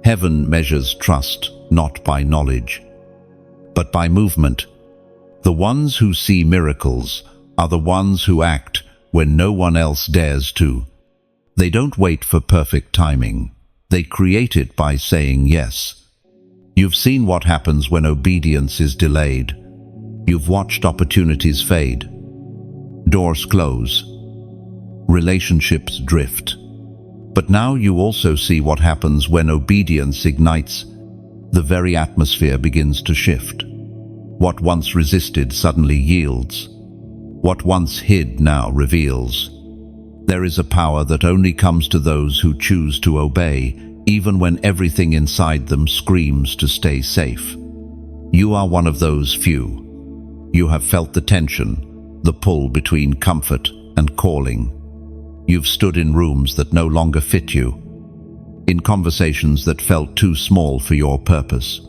Heaven measures trust not by knowledge, but by movement. The ones who see miracles are the ones who act when no one else dares to. They don't wait for perfect timing. They create it by saying yes. You've seen what happens when obedience is delayed. You've watched opportunities fade, doors close, relationships drift. But now you also see what happens when obedience ignites. The very atmosphere begins to shift. What once resisted suddenly yields. What once hid now reveals. There is a power that only comes to those who choose to obey, even when everything inside them screams to stay safe. You are one of those few. You have felt the tension, the pull between comfort and calling. You've stood in rooms that no longer fit you, in conversations that felt too small for your purpose.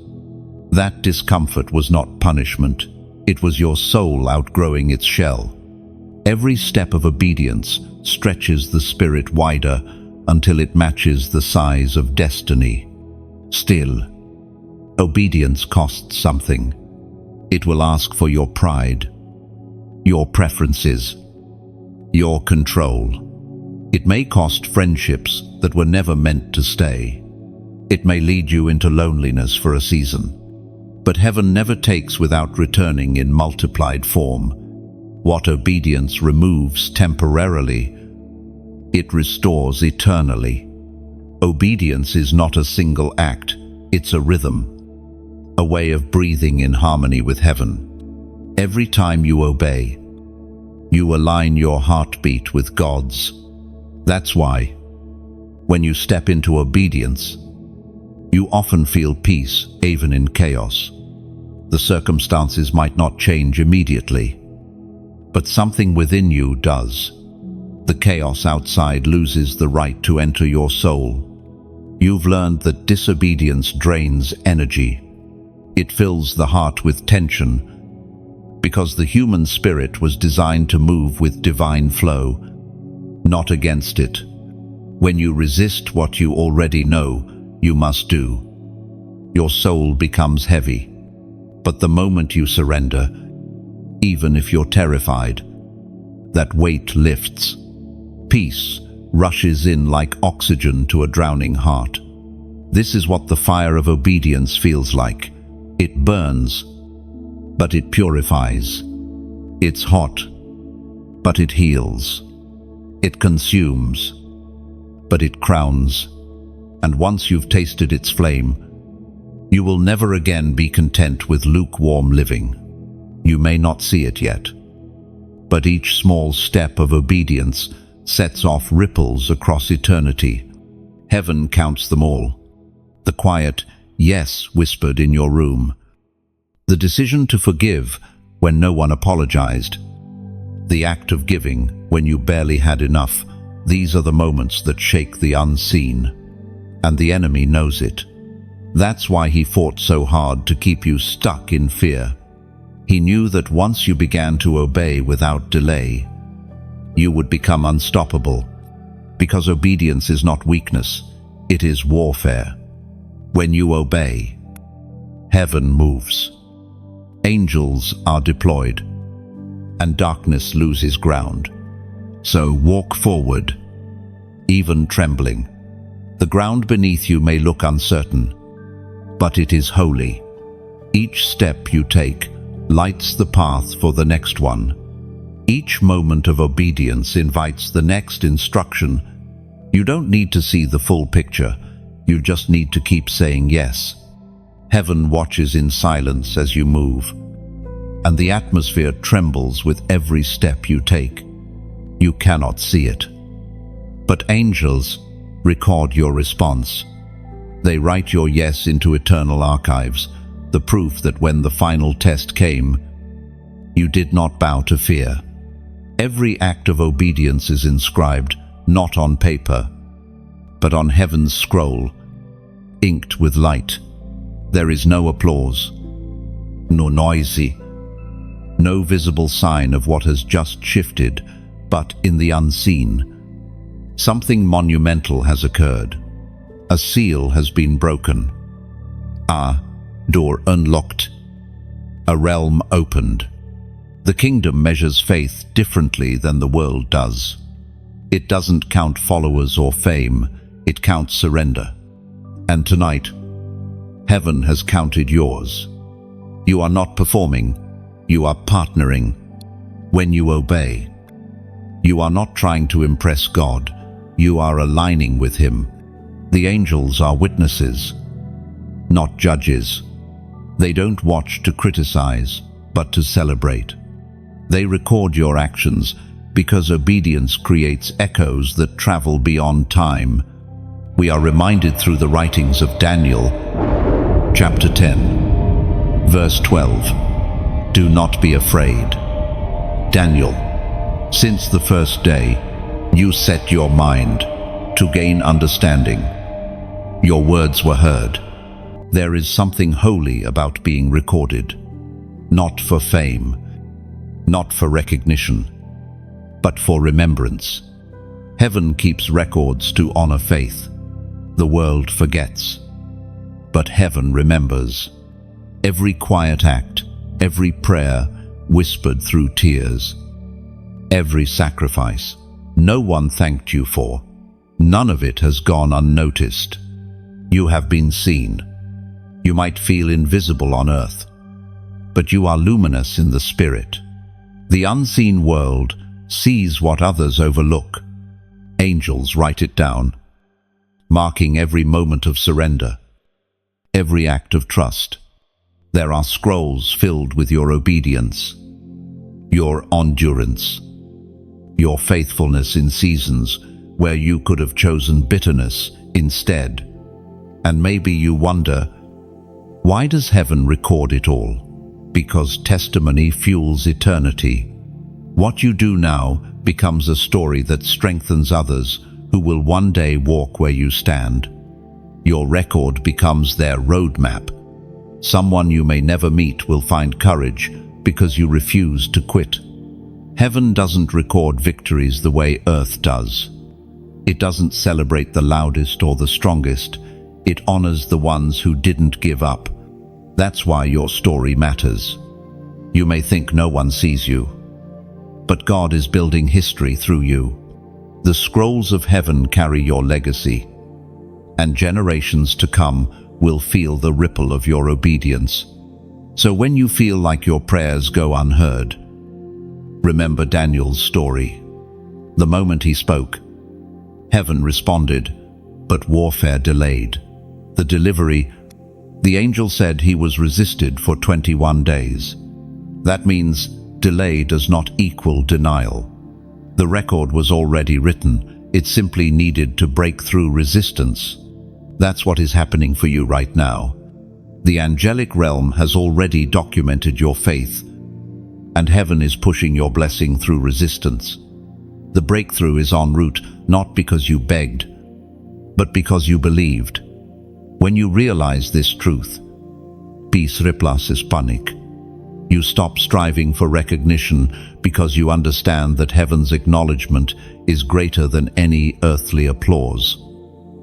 That discomfort was not punishment, it was your soul outgrowing its shell. Every step of obedience stretches the spirit wider until it matches the size of destiny. Still, obedience costs something. It will ask for your pride, your preferences, your control. It may cost friendships that were never meant to stay. It may lead you into loneliness for a season. But heaven never takes without returning in multiplied form. What obedience removes temporarily, it restores eternally. Obedience is not a single act, it's a rhythm, a way of breathing in harmony with heaven. Every time you obey, you align your heartbeat with God's. That's why, when you step into obedience, you often feel peace, even in chaos. The circumstances might not change immediately, but something within you does. The chaos outside loses the right to enter your soul. You've learned that disobedience drains energy. It fills the heart with tension, because the human spirit was designed to move with divine flow, not against it. When you resist what you already know you must do, your soul becomes heavy. But the moment you surrender, even if you're terrified, that weight lifts. Peace rushes in like oxygen to a drowning heart. This is what the fire of obedience feels like. It burns, but it purifies. It's hot, but it heals. It consumes, but it crowns. And once you've tasted its flame, you will never again be content with lukewarm living. You may not see it yet, but each small step of obedience sets off ripples across eternity. Heaven counts them all. The quiet yes whispered in your room. The decision to forgive when no one apologized. The act of giving when you barely had enough. These are the moments that shake the unseen. And the enemy knows it. That's why he fought so hard to keep you stuck in fear. He knew that once you began to obey without delay, you would become unstoppable. Because obedience is not weakness, it is warfare. When you obey, heaven moves. Angels are deployed, and darkness loses ground. So walk forward, even trembling. The ground beneath you may look uncertain, but it is holy. Each step you take lights the path for the next one. Each moment of obedience invites the next instruction. You don't need to see the full picture, you just need to keep saying yes. Heaven watches in silence as you move, and the atmosphere trembles with every step you take. You cannot see it, but angels record your response. They write your yes into eternal archives, the proof that when the final test came, you did not bow to fear. Every act of obedience is inscribed, not on paper, but on heaven's scroll, inked with light. There is no applause, no noisy, no visible sign of what has just shifted, but in the unseen, something monumental has occurred. A seal has been broken. A door unlocked. A realm opened. The kingdom measures faith differently than the world does. It doesn't count followers or fame, it counts surrender. And tonight, heaven has counted yours. You are not performing, you are partnering. When you obey, you are not trying to impress God, you are aligning with Him. The angels are witnesses, not judges. They don't watch to criticize, but to celebrate. They record your actions because obedience creates echoes that travel beyond time. We are reminded through the writings of Daniel, chapter 10, verse 12. Do not be afraid. Daniel, since the first day, you set your mind to gain understanding. Your words were heard. There is something holy about being recorded, not for fame, not for recognition, but for remembrance. Heaven keeps records to honor faith. The world forgets, but heaven remembers. Every quiet act, every prayer whispered through tears, every sacrifice no one thanked you for, none of it has gone unnoticed. You have been seen. You might feel invisible on earth, but you are luminous in the spirit. The unseen world sees what others overlook. Angels write it down, marking every moment of surrender, every act of trust. There are scrolls filled with your obedience, your endurance, your faithfulness in seasons where you could have chosen bitterness instead. And maybe you wonder, why does heaven record it all? Because testimony fuels eternity. What you do now becomes a story that strengthens others who will one day walk where you stand. Your record becomes their roadmap. Someone you may never meet will find courage because you refuse to quit. Heaven doesn't record victories the way earth does. It doesn't celebrate the loudest or the strongest. It honors the ones who didn't give up. That's why your story matters. You may think no one sees you, but God is building history through you. The scrolls of heaven carry your legacy, and generations to come will feel the ripple of your obedience. So when you feel like your prayers go unheard, remember Daniel's story. The moment he spoke, heaven responded, but warfare delayed. The delivery, the angel said he was resisted for 21 days. That means delay does not equal denial. The record was already written, it simply needed to break through resistance. That's what is happening for you right now. The angelic realm has already documented your faith, and heaven is pushing your blessing through resistance. The breakthrough is en route, not because you begged, but because you believed. When you realize this truth, peace replaces panic. You stop striving for recognition because you understand that heaven's acknowledgement is greater than any earthly applause.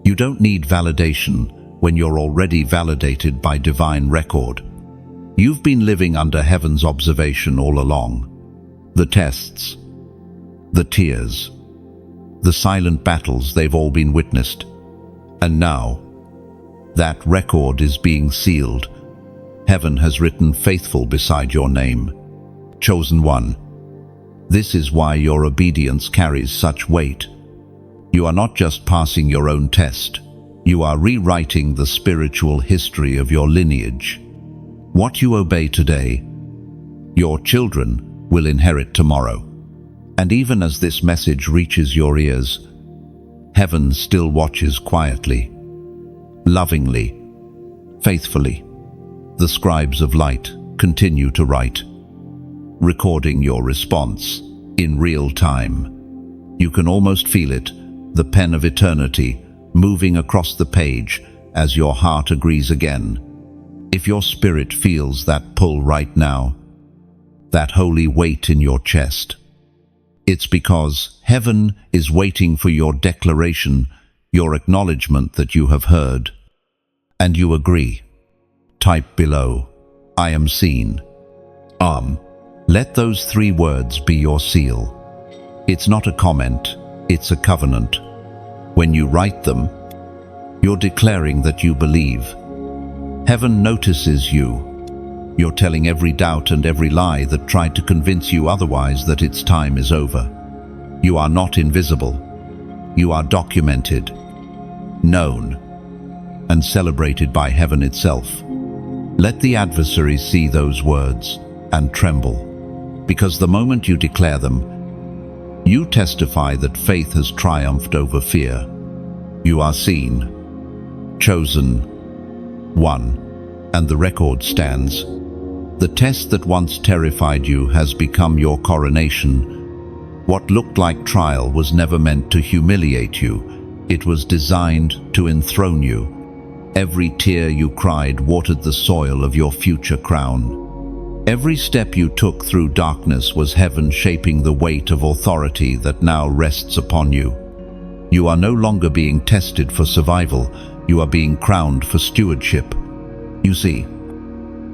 You don't need validation when you're already validated by divine record. You've been living under heaven's observation all along. The tests, the tears, the silent battles, they've all been witnessed. And now, that record is being sealed. Heaven has written faithful beside your name, chosen one. This is why your obedience carries such weight. You are not just passing your own test, you are rewriting the spiritual history of your lineage. What you obey today, your children will inherit tomorrow. And even as this message reaches your ears, heaven still watches quietly, lovingly, faithfully. The scribes of light continue to write, recording your response in real time. You can almost feel it, the pen of eternity, moving across the page as your heart agrees again. If your spirit feels that pull right now, that holy weight in your chest, it's because heaven is waiting for your declaration, your acknowledgement that you have heard. And you agree. Type below, I am seen. Let those 3 words be your seal. It's not a comment, it's a covenant. When you write them, you're declaring that you believe. Heaven notices you. You're telling every doubt and every lie that tried to convince you otherwise that its time is over. You are not invisible. You are documented, known, and celebrated by heaven itself. Let the adversaries see those words and tremble, because the moment you declare them, you testify that faith has triumphed over fear. You are seen, chosen, one, and the record stands. The test that once terrified you has become your coronation. What looked like trial was never meant to humiliate you. It was designed to enthrone you. Every tear you cried watered the soil of your future crown. Every step you took through darkness was heaven shaping the weight of authority that now rests upon you. You are no longer being tested for survival, you are being crowned for stewardship. You see,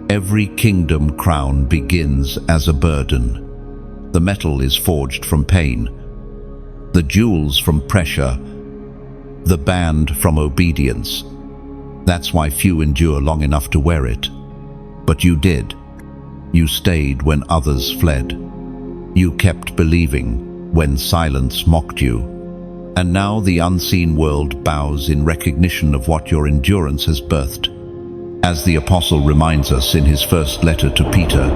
every kingdom crown begins as a burden. The metal is forged from pain, the jewels from pressure, the band from obedience. That's why few endure long enough to wear it. But you did. You stayed when others fled. You kept believing when silence mocked you. And now the unseen world bows in recognition of what your endurance has birthed. As the apostle reminds us in his first letter to Peter,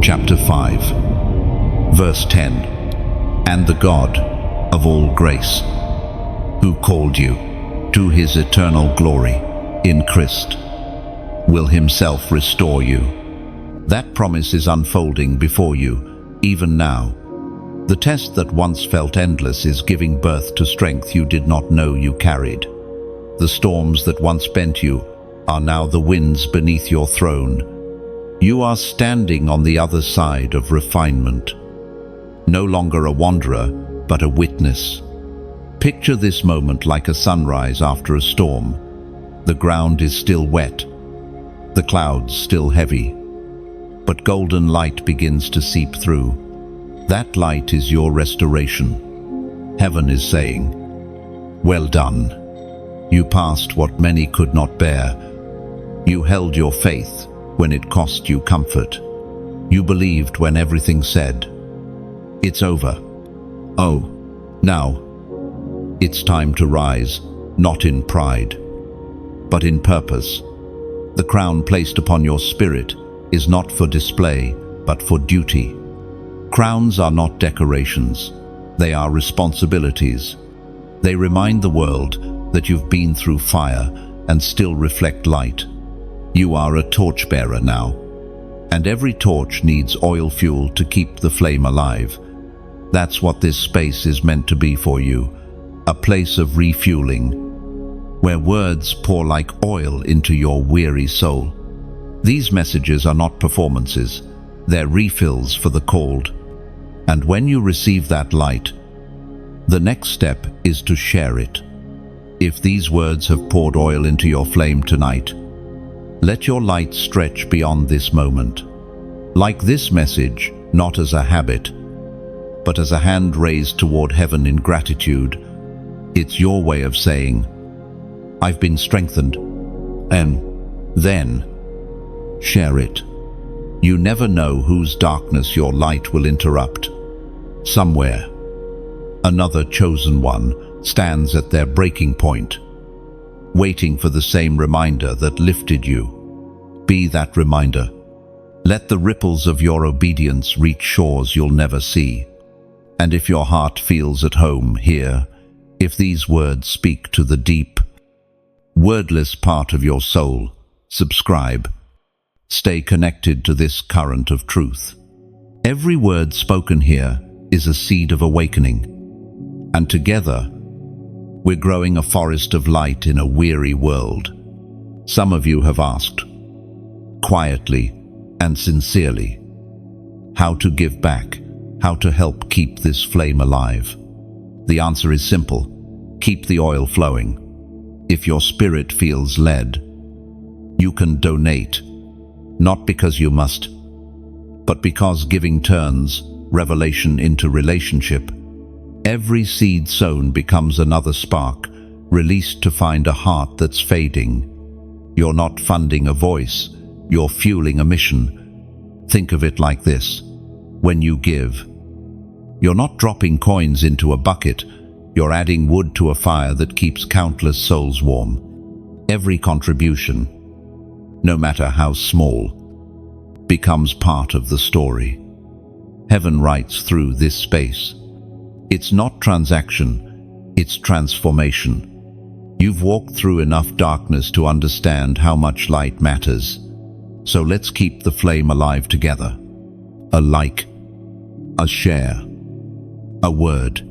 chapter 5, verse 10, and the God of all grace, who called you to his eternal glory in Christ, will himself restore you. That promise is unfolding before you, even now. The test that once felt endless is giving birth to strength you did not know you carried. The storms that once bent you are now the winds beneath your throne. You are standing on the other side of refinement. No longer a wanderer, but a witness. Picture this moment like a sunrise after a storm. The ground is still wet, the clouds still heavy, but golden light begins to seep through. That light is your restoration. Heaven is saying, "Well done. You passed what many could not bear. You held your faith when it cost you comfort. You believed when everything said, 'It's over.' Oh, now, it's time to rise, not in pride, but in purpose. The crown placed upon your spirit is not for display, but for duty. Crowns are not decorations. They are responsibilities. They remind the world that you've been through fire and still reflect light. You are a torchbearer now, and every torch needs oil fuel to keep the flame alive. That's what this space is meant to be for you, a place of refueling, where words pour like oil into your weary soul. These messages are not performances, they're refills for the called. And when you receive that light, the next step is to share it. If these words have poured oil into your flame tonight, let your light stretch beyond this moment. Like this message, not as a habit, but as a hand raised toward heaven in gratitude, it's your way of saying, "I've been strengthened," and then share it. You never know whose darkness your light will interrupt. Somewhere, another chosen one stands at their breaking point, waiting for the same reminder that lifted you. Be that reminder. Let the ripples of your obedience reach shores you'll never see. And if your heart feels at home here, if these words speak to the deep, wordless part of your soul, subscribe. Stay connected to this current of truth. Every word spoken here is a seed of awakening. And together, we're growing a forest of light in a weary world. Some of you have asked, quietly and sincerely, how to give back, how to help keep this flame alive. The answer is simple. Keep the oil flowing. If your spirit feels led, you can donate, not because you must, but because giving turns revelation into relationship. Every seed sown becomes another spark, released to find a heart that's fading. You're not funding a voice, you're fueling a mission. Think of it like this. When you give, you're not dropping coins into a bucket, you're adding wood to a fire that keeps countless souls warm. Every contribution, no matter how small, becomes part of the story. Heaven writes through this space. It's not transaction, it's transformation. You've walked through enough darkness to understand how much light matters. So let's keep the flame alive together. A like, a share, a word,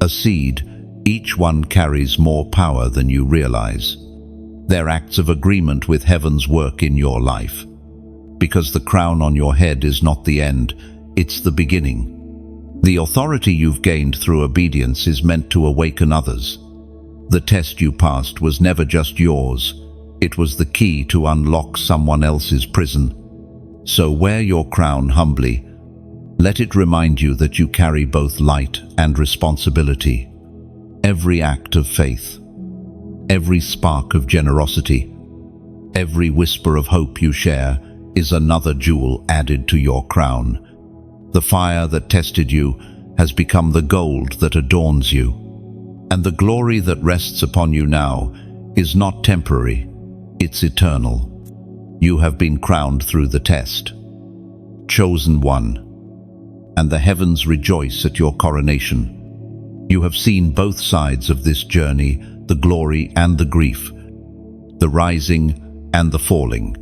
a seed. Each one carries more power than you realize. They're acts of agreement with heaven's work in your life. Because the crown on your head is not the end, it's the beginning. The authority you've gained through obedience is meant to awaken others. The test you passed was never just yours. It was the key to unlock someone else's prison. So wear your crown humbly. Let it remind you that you carry both light and responsibility. Every act of faith, every spark of generosity, every whisper of hope you share is another jewel added to your crown. The fire that tested you has become the gold that adorns you. And the glory that rests upon you now is not temporary, it's eternal. You have been crowned through the test. Chosen one. And the heavens rejoice at your coronation. You have seen both sides of this journey, the glory and the grief, the rising and the falling.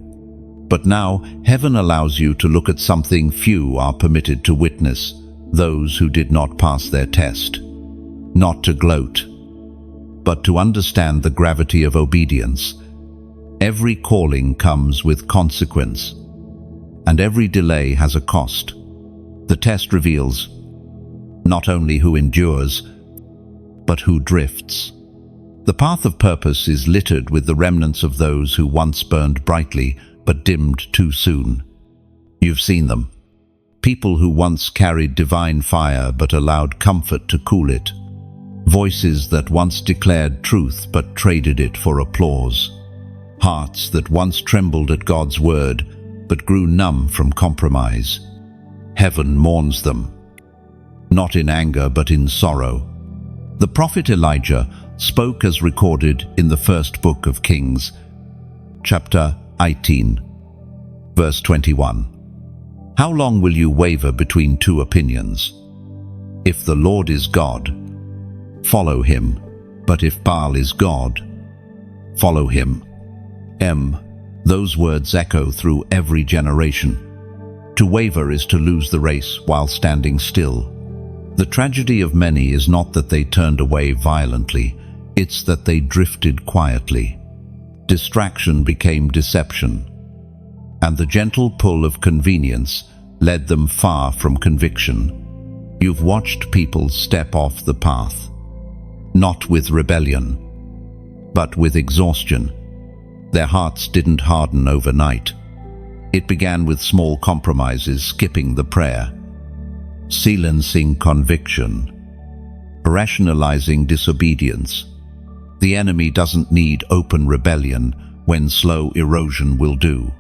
But now, heaven allows you to look at something few are permitted to witness, those who did not pass their test. Not to gloat, but to understand the gravity of obedience. Every calling comes with consequence, and every delay has a cost. The test reveals not only who endures, but who drifts. The path of purpose is littered with the remnants of those who once burned brightly, but dimmed too soon. You've seen them. People who once carried divine fire but allowed comfort to cool it. Voices that once declared truth but traded it for applause. Hearts that once trembled at God's word but grew numb from compromise. Heaven mourns them, not in anger but in sorrow. The prophet Elijah spoke as recorded in the first book of Kings, chapter 18, verse 21. How long will you waver between two opinions? If the Lord is God, follow him, but if Baal is God, follow him. Those words echo through every generation. To waver is to lose the race while standing still. The tragedy of many is not that they turned away violently, it's that they drifted quietly. Distraction became deception, and the gentle pull of convenience led them far from conviction. You've watched people step off the path, not with rebellion, but with exhaustion. Their hearts didn't harden overnight. It began with small compromises, skipping the prayer, silencing conviction, rationalizing disobedience. The enemy doesn't need open rebellion when slow erosion will do.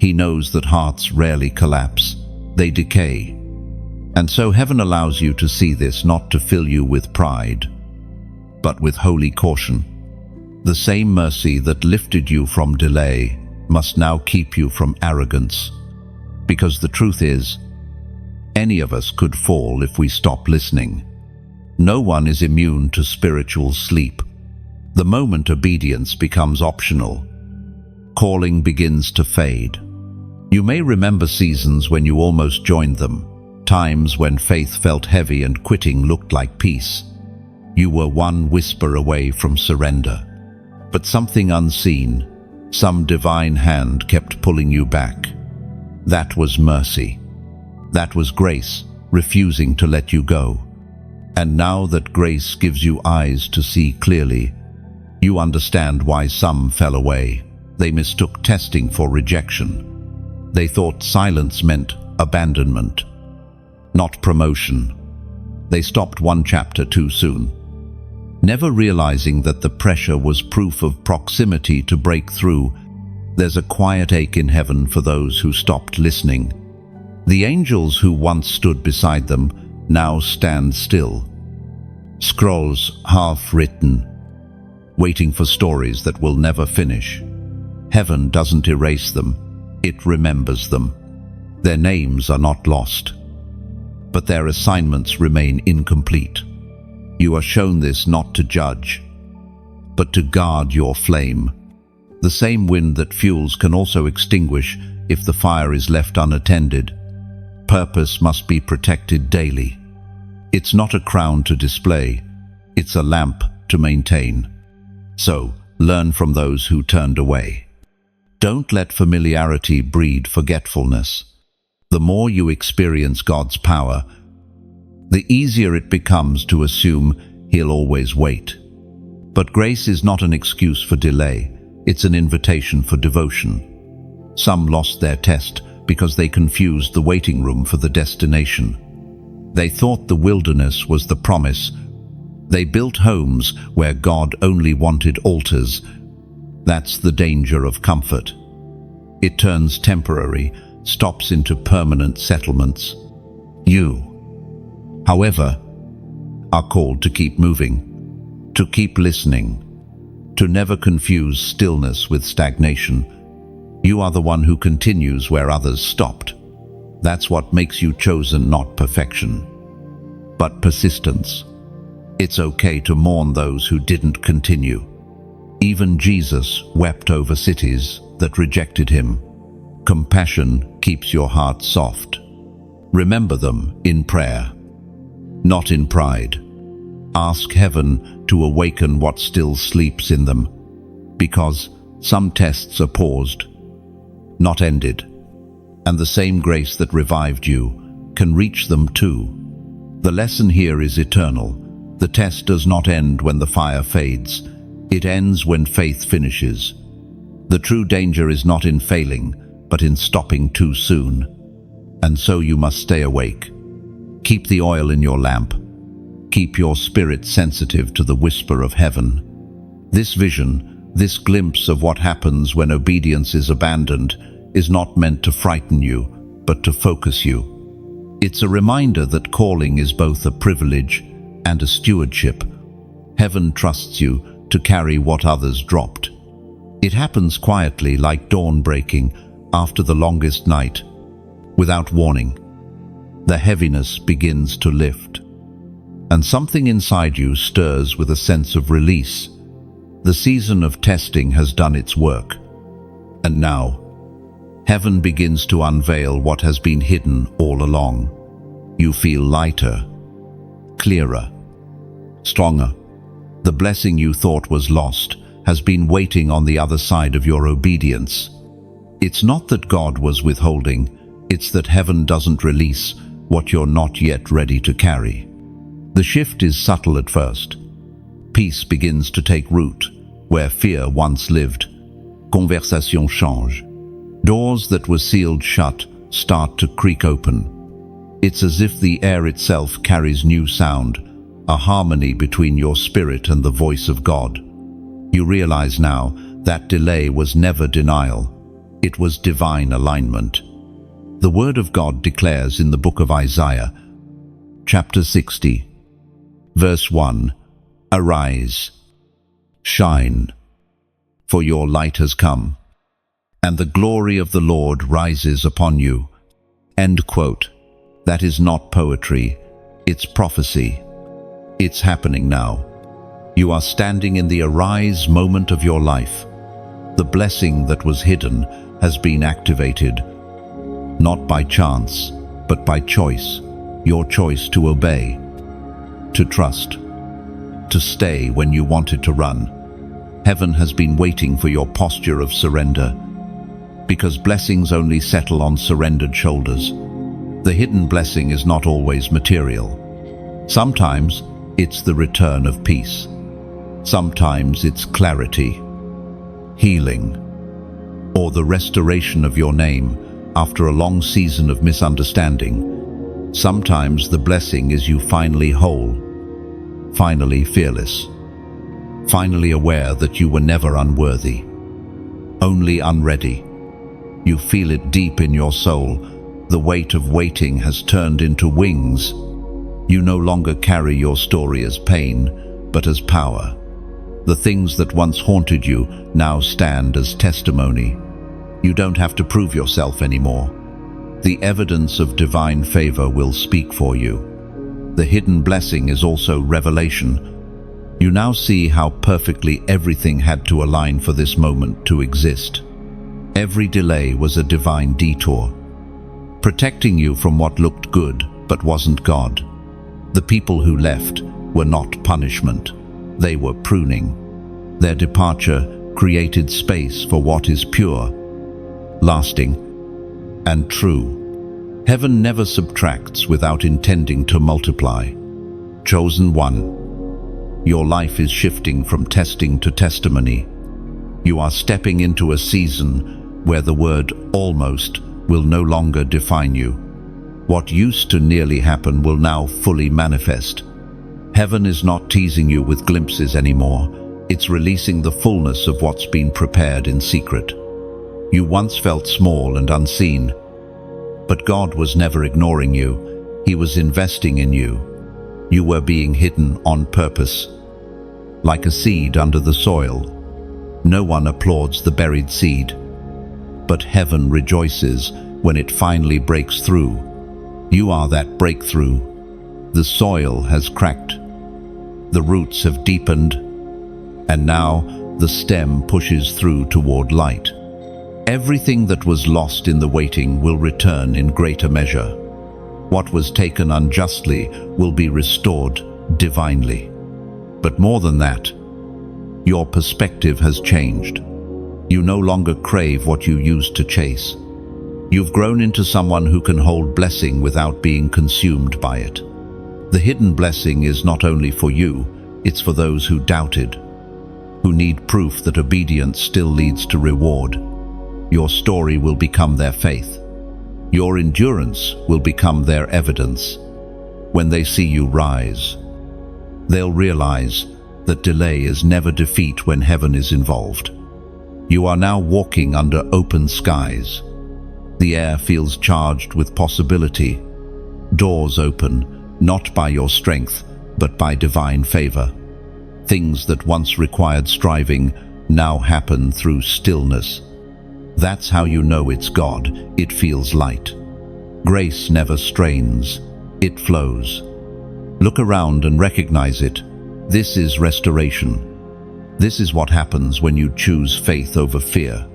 He knows that hearts rarely collapse, they decay. And so heaven allows you to see this, not to fill you with pride, but with holy caution. The same mercy that lifted you from delay must now keep you from arrogance. Because the truth is, any of us could fall if we stop listening. No one is immune to spiritual sleep. The moment obedience becomes optional, calling begins to fade. You may remember seasons when you almost joined them, times when faith felt heavy and quitting looked like peace. You were one whisper away from surrender. But something unseen, some divine hand kept pulling you back. That was mercy. That was grace, refusing to let you go. And now that grace gives you eyes to see clearly, you understand why some fell away. They mistook testing for rejection. They thought silence meant abandonment, not promotion. They stopped one chapter too soon, never realizing that the pressure was proof of proximity to break through. There's a quiet ache in heaven for those who stopped listening. The angels who once stood beside them now stand still. Scrolls half written, waiting for stories that will never finish. Heaven doesn't erase them, it remembers them. Their names are not lost, but their assignments remain incomplete. You are shown this not to judge, but to guard your flame. The same wind that fuels can also extinguish if the fire is left unattended. Purpose must be protected daily. It's not a crown to display, it's a lamp to maintain. So, learn from those who turned away. Don't let familiarity breed forgetfulness. The more you experience God's power, the easier it becomes to assume He'll always wait. But grace is not an excuse for delay, it's an invitation for devotion. Some lost their test because they confused the waiting room for the destination. They thought the wilderness was the promise. They built homes where God only wanted altars. That's the danger of comfort. It turns temporary, stops into permanent settlements. You, however, are called to keep moving, to keep listening, to never confuse stillness with stagnation. You are the one who continues where others stopped. That's what makes you chosen, not perfection, but persistence. It's okay to mourn those who didn't continue. Even Jesus wept over cities that rejected him. Compassion keeps your heart soft. Remember them in prayer, not in pride. Ask heaven to awaken what still sleeps in them, because some tests are paused, not ended, and the same grace that revived you can reach them too. The lesson here is eternal. The test does not end when the fire fades. It ends when faith finishes. The true danger is not in failing, but in stopping too soon. And so you must stay awake. Keep the oil in your lamp. Keep your spirit sensitive to the whisper of heaven. This vision, this glimpse of what happens when obedience is abandoned, is not meant to frighten you, but to focus you. It's a reminder that calling is both a privilege and a stewardship. Heaven trusts you to carry what others dropped. It happens quietly, like dawn breaking after the longest night. Without warning, the heaviness begins to lift, and something inside you stirs with a sense of release. The season of testing has done its work, and now, heaven begins to unveil what has been hidden all along. You feel lighter, clearer, stronger. The blessing you thought was lost has been waiting on the other side of your obedience. It's not that God was withholding, it's that heaven doesn't release what you're not yet ready to carry. The shift is subtle at first. Peace begins to take root where fear once lived. Conversation change. Doors that were sealed shut start to creak open. It's as if the air itself carries new sound, a harmony between your spirit and the voice of God. You realize now that delay was never denial. It was divine alignment. The Word of God declares in the book of Isaiah, chapter 60, verse 1, "Arise, shine, for your light has come, and the glory of the Lord rises upon you." End quote. That is not poetry, it's prophecy. It's happening now. You are standing in the arise moment of your life. The blessing that was hidden has been activated, not by chance, but by choice. Your choice to obey, to trust, to stay when you wanted to run. Heaven has been waiting for your posture of surrender, because blessings only settle on surrendered shoulders. The hidden blessing is not always material. Sometimes it's the return of peace. Sometimes it's clarity, healing, or the restoration of your name after a long season of misunderstanding. Sometimes the blessing is you finally whole, finally fearless, finally aware that you were never unworthy, only unready. You feel it deep in your soul. The weight of waiting has turned into wings. You no longer carry your story as pain, but as power. The things that once haunted you now stand as testimony. You don't have to prove yourself anymore. The evidence of divine favor will speak for you. The hidden blessing is also revelation. You now see how perfectly everything had to align for this moment to exist. Every delay was a divine detour, protecting you from what looked good but wasn't God. The people who left were not punishment, they were pruning. Their departure created space for what is pure, lasting, and true. Heaven never subtracts without intending to multiply. Chosen one, your life is shifting from testing to testimony. You are stepping into a season where the word almost will no longer define you. What used to nearly happen will now fully manifest. Heaven is not teasing you with glimpses anymore. It's releasing the fullness of what's been prepared in secret. You once felt small and unseen, but God was never ignoring you. He was investing in you. You were being hidden on purpose, like a seed under the soil. No one applauds the buried seed, but heaven rejoices when it finally breaks through. You are that breakthrough. The soil has cracked, the roots have deepened, and now the stem pushes through toward light. Everything that was lost in the waiting will return in greater measure. What was taken unjustly will be restored divinely. But more than that, your perspective has changed. You no longer crave what you used to chase. You've grown into someone who can hold blessing without being consumed by it. The hidden blessing is not only for you, it's for those who doubted, who need proof that obedience still leads to reward. Your story will become their faith. Your endurance will become their evidence. When they see you rise, They'll realize that delay is never defeat when heaven is involved. You are now walking under open skies. The air feels charged with possibility. Doors open, not by your strength, but by divine favor. Things that once required striving now happen through stillness. That's how you know it's God. It feels light. Grace never strains. It flows. Look around and recognize it. This is restoration. This is what happens when you choose faith over fear.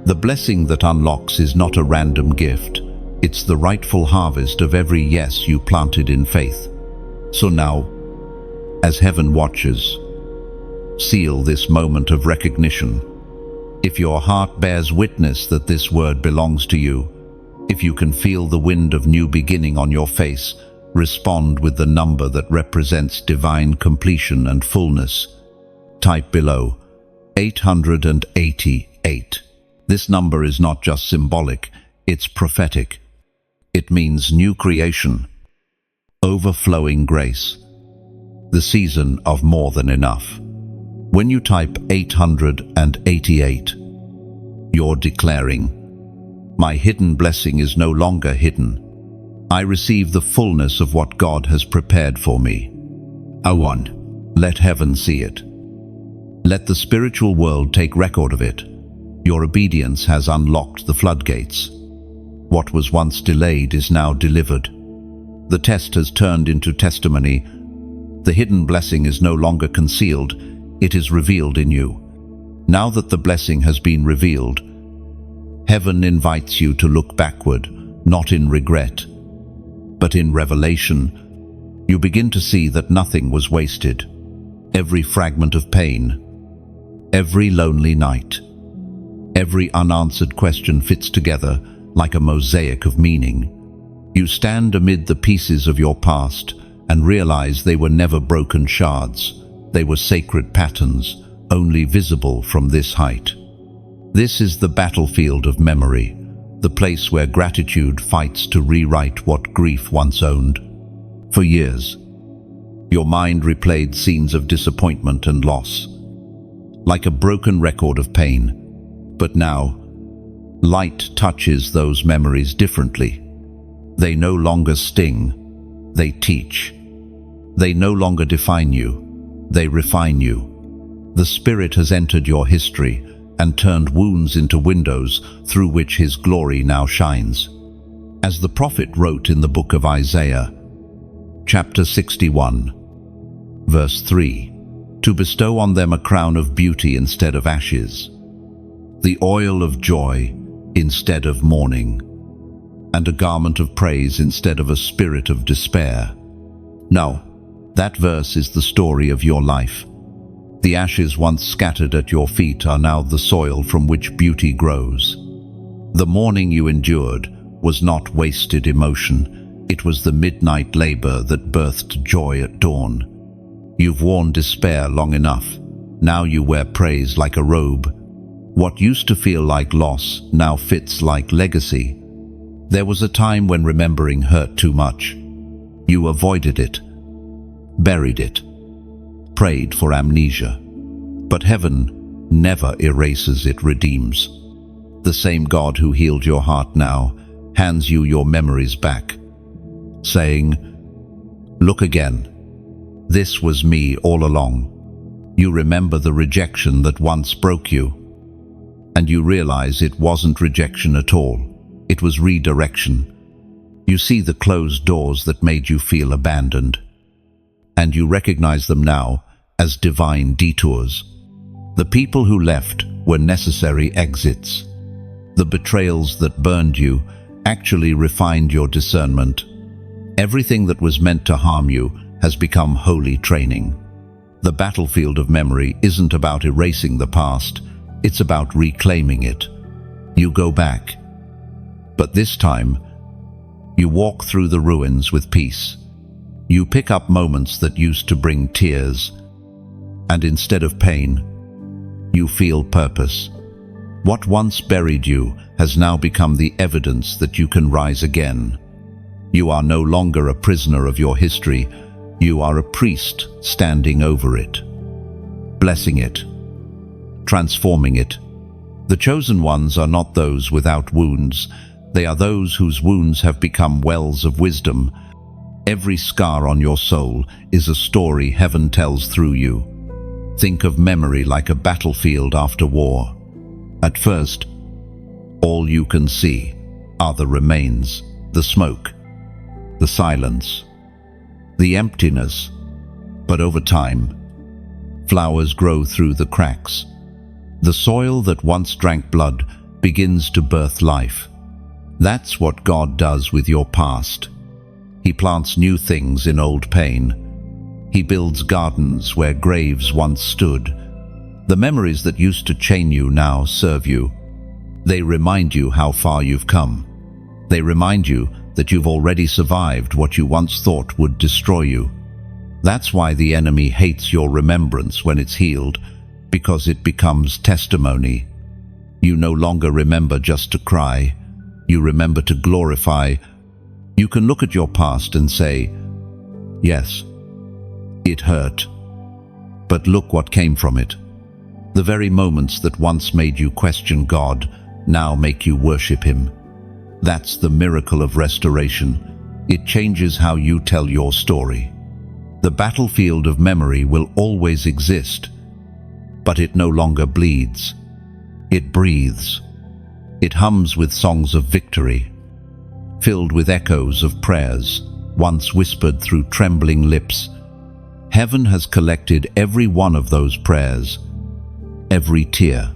The blessing that unlocks is not a random gift. It's the rightful harvest of every yes you planted in faith. So now, as heaven watches, seal this moment of recognition. If your heart bears witness that this word belongs to you, if you can feel the wind of new beginning on your face, respond with the number that represents divine completion and fullness. Type below, 888. This number is not just symbolic, it's prophetic. It means new creation, overflowing grace, the season of more than enough. When you type 888, you're declaring, "My hidden blessing is no longer hidden. I receive the fullness of what God has prepared for me." 1. Let heaven see it. Let the spiritual world take record of it. Your obedience has unlocked the floodgates. What was once delayed is now delivered. The test has turned into testimony. The hidden blessing is no longer concealed, it is revealed in you. Now that the blessing has been revealed, heaven invites you to look backward, not in regret, but in revelation. You begin to see that nothing was wasted. Every fragment of pain, every lonely night, every unanswered question fits together like a mosaic of meaning. You stand amid the pieces of your past and realize they were never broken shards. They were sacred patterns, only visible from this height. This is the battlefield of memory, the place where gratitude fights to rewrite what grief once owned. For years, your mind replayed scenes of disappointment and loss, like a broken record of pain. But now, light touches those memories differently. They no longer sting, they teach. They no longer define you, they refine you. The Spirit has entered your history and turned wounds into windows through which His glory now shines. As the prophet wrote in the book of Isaiah, chapter 61, verse 3, to bestow on them a crown of beauty instead of ashes, the oil of joy instead of mourning, and a garment of praise instead of a spirit of despair. Now, that verse is the story of your life. The ashes once scattered at your feet are now the soil from which beauty grows. The mourning you endured was not wasted emotion. It was the midnight labor that birthed joy at dawn. You've worn despair long enough. Now you wear praise like a robe. What used to feel like loss now fits like legacy. There was a time when remembering hurt too much. You avoided it, buried it, prayed for amnesia. But heaven never erases, it redeems. The same God who healed your heart now hands you your memories back, saying, "Look again. This was me all along." You remember the rejection that once broke you, and you realize it wasn't rejection at all. It was redirection. You see the closed doors that made you feel abandoned, and you recognize them now as divine detours. The people who left were necessary exits. The betrayals that burned you actually refined your discernment. Everything that was meant to harm you has become holy training. The battlefield of memory isn't about erasing the past, it's about reclaiming it. You go back, but this time, you walk through the ruins with peace. You pick up moments that used to bring tears, and instead of pain, you feel purpose. What once buried you has now become the evidence that you can rise again. You are no longer a prisoner of your history. You are a priest standing over it, blessing it, transforming it. The chosen ones are not those without wounds. They are those whose wounds have become wells of wisdom. Every scar on your soul is a story heaven tells through you. Think of memory like a battlefield after war. At first, all you can see are the remains, the smoke, the silence, the emptiness. But over time, flowers grow through the cracks. The soil that once drank blood begins to birth life. That's what God does with your past. He plants new things in old pain. He builds gardens where graves once stood. The memories that used to chain you now serve you. They remind you how far you've come. They remind you that you've already survived what you once thought would destroy you. That's why the enemy hates your remembrance when it's healed, because it becomes testimony. You no longer remember just to cry. You remember to glorify. You can look at your past and say, yes, it hurt, but look what came from it. The very moments that once made you question God now make you worship Him. That's the miracle of restoration. It changes how you tell your story. The battlefield of memory will always exist, but it no longer bleeds. It breathes. It hums with songs of victory, filled with echoes of prayers once whispered through trembling lips. Heaven has collected every one of those prayers, every tear,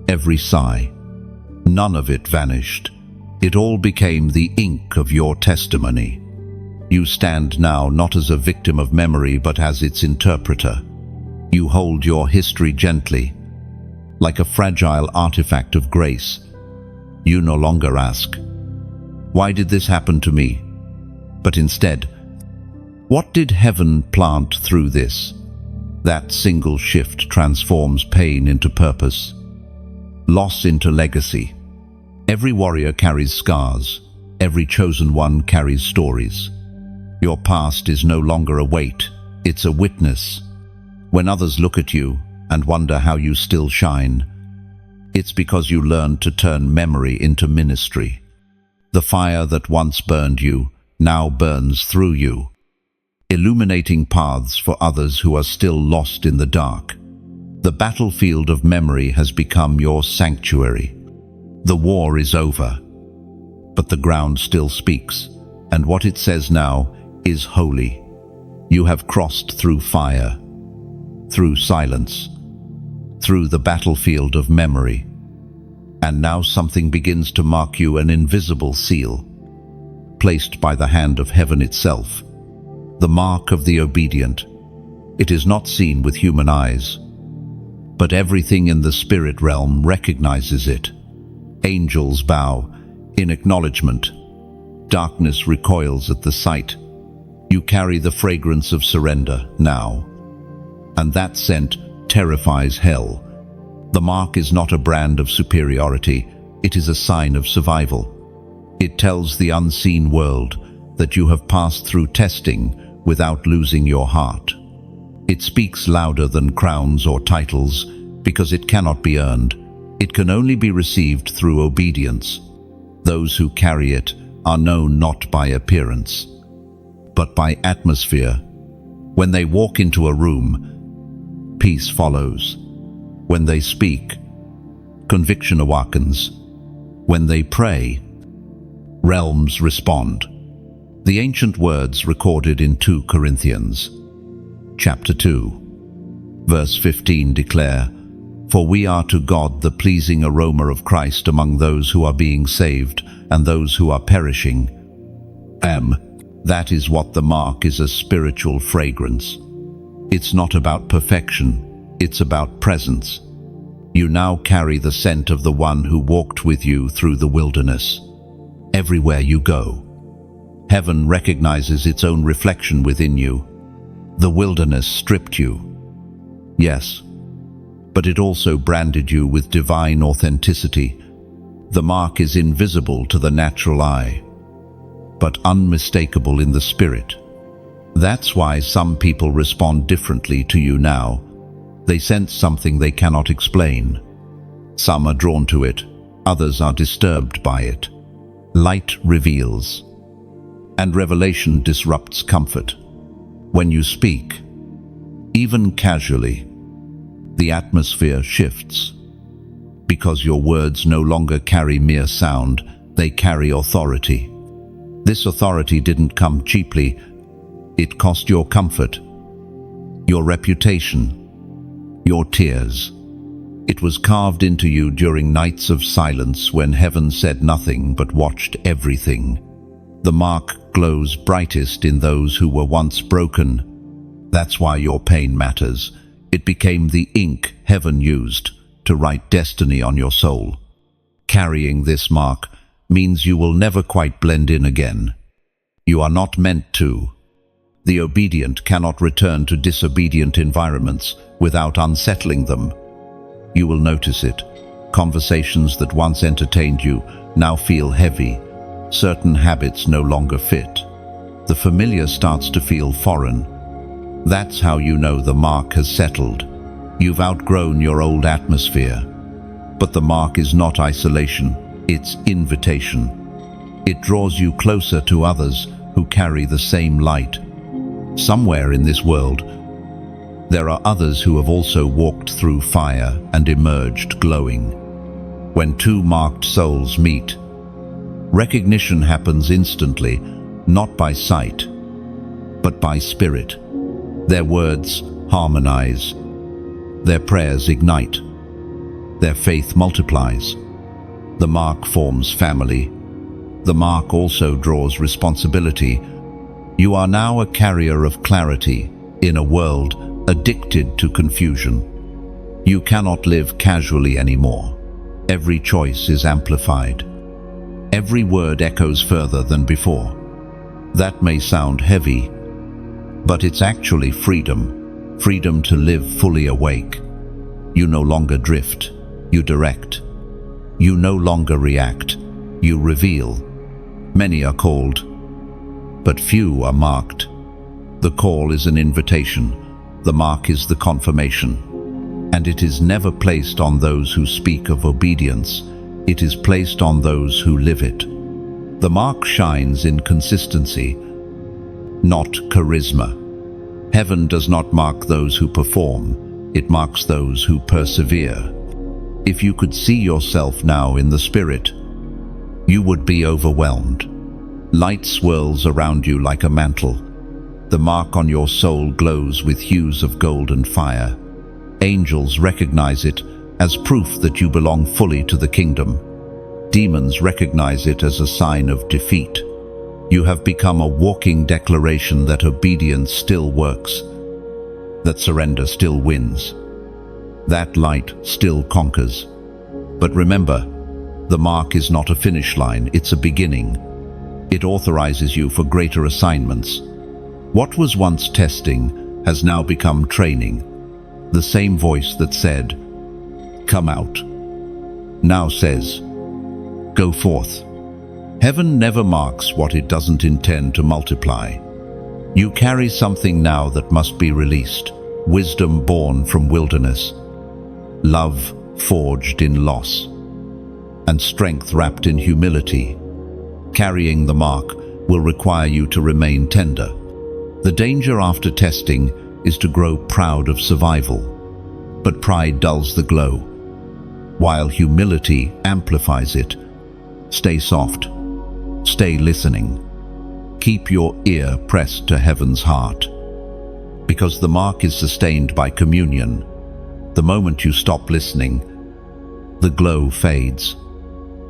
every sigh. None of it vanished. It all became the ink of your testimony. You stand now not as a victim of memory, but as its interpreter. You hold your history gently, like a fragile artifact of grace. You no longer ask, "Why did this happen to me?" But instead, "What did heaven plant through this?" That single shift transforms pain into purpose, loss into legacy. Every warrior carries scars. Every chosen one carries stories. Your past is no longer a weight, it's a witness. When others look at you and wonder how you still shine, it's because you learned to turn memory into ministry. The fire that once burned you now burns through you, illuminating paths for others who are still lost in the dark. The battlefield of memory has become your sanctuary. The war is over, but the ground still speaks, and what it says now is holy. You have crossed through fire, through silence, through the battlefield of memory, and now something begins to mark you, an invisible seal, placed by the hand of heaven itself. The mark of the obedient. It is not seen with human eyes, but everything in the spirit realm recognizes it. Angels bow in acknowledgement. Darkness recoils at the sight. You carry the fragrance of surrender now, and that scent terrifies hell. The mark is not a brand of superiority, it is a sign of survival. It tells the unseen world that you have passed through testing without losing your heart. It speaks louder than crowns or titles because it cannot be earned. It can only be received through obedience. Those who carry it are known not by appearance, but by atmosphere. When they walk into a room, peace follows. When they speak, conviction awakens. When they pray, realms respond. The ancient words recorded in 2 Corinthians, chapter 2, verse 15 declare, "For we are to God the pleasing aroma of Christ among those who are being saved and those who are perishing." That is what the mark is, a spiritual fragrance. It's not about perfection, it's about presence. You now carry the scent of the one who walked with you through the wilderness. Everywhere you go, heaven recognizes its own reflection within you. The wilderness stripped you, yes, but it also branded you with divine authenticity. The mark is invisible to the natural eye, but unmistakable in the spirit. That's why some people respond differently to you now. They sense something they cannot explain. Some are drawn to it, others are disturbed by it. Light reveals, and revelation disrupts comfort. When you speak, even casually, the atmosphere shifts, because your words no longer carry mere sound, they carry authority. This authority didn't come cheaply. It cost your comfort, your reputation, your tears. It was carved into you during nights of silence when heaven said nothing but watched everything. The mark glows brightest in those who were once broken. That's why your pain matters. It became the ink heaven used to write destiny on your soul. Carrying this mark means you will never quite blend in again. You are not meant to. The obedient cannot return to disobedient environments without unsettling them. You will notice it. Conversations that once entertained you now feel heavy. Certain habits no longer fit. The familiar starts to feel foreign. That's how you know the mark has settled. You've outgrown your old atmosphere. But the mark is not isolation, it's invitation. It draws you closer to others who carry the same light. Somewhere in this world, there are others who have also walked through fire and emerged glowing. When two marked souls meet, recognition happens instantly, not by sight, but by spirit. Their words harmonize, their prayers ignite, their faith multiplies. The mark forms family. The mark also draws responsibility. You are now a carrier of clarity in a world addicted to confusion. You cannot live casually anymore. Every choice is amplified. Every word echoes further than before. That may sound heavy, but it's actually freedom. Freedom to live fully awake. You no longer drift, you direct. You no longer react, you reveal. Many are called, but few are marked. The call is an invitation. The mark is the confirmation. And it is never placed on those who speak of obedience. It is placed on those who live it. The mark shines in consistency, not charisma. Heaven does not mark those who perform. It marks those who persevere. If you could see yourself now in the Spirit, you would be overwhelmed. Light swirls around you like a mantle. The mark on your soul glows with hues of gold and fire. Angels recognize it as proof that you belong fully to the kingdom. Demons recognize it as a sign of defeat. You have become a walking declaration that obedience still works, that surrender still wins, that light still conquers. But remember, the mark is not a finish line, it's a beginning. It authorizes you for greater assignments. What was once testing has now become training. The same voice that said, "Come out," now says, "Go forth." Heaven never marks what it doesn't intend to multiply. You carry something now that must be released. Wisdom born from wilderness, love forged in loss, and strength wrapped in humility. Carrying the mark will require you to remain tender. The danger after testing is to grow proud of survival, but pride dulls the glow, while humility amplifies it. Stay soft. Stay listening. Keep your ear pressed to heaven's heart, because the mark is sustained by communion. The moment you stop listening, the glow fades.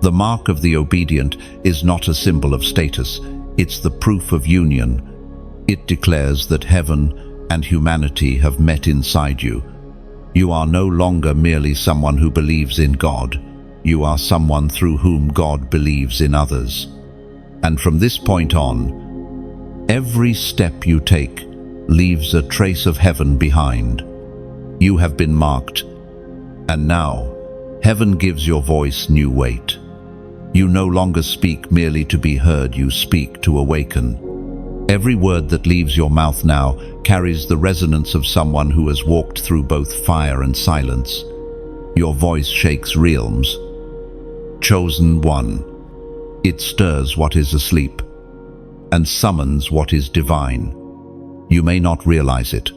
The mark of the obedient is not a symbol of status, it's the proof of union. It declares that heaven and humanity have met inside you. You are no longer merely someone who believes in God. You are someone through whom God believes in others. And from this point on, every step you take leaves a trace of heaven behind. You have been marked, and now heaven gives your voice new weight. You no longer speak merely to be heard, you speak to awaken. Every word that leaves your mouth now carries the resonance of someone who has walked through both fire and silence. Your voice shakes realms. Chosen one. It stirs what is asleep and summons what is divine. You may not realize it,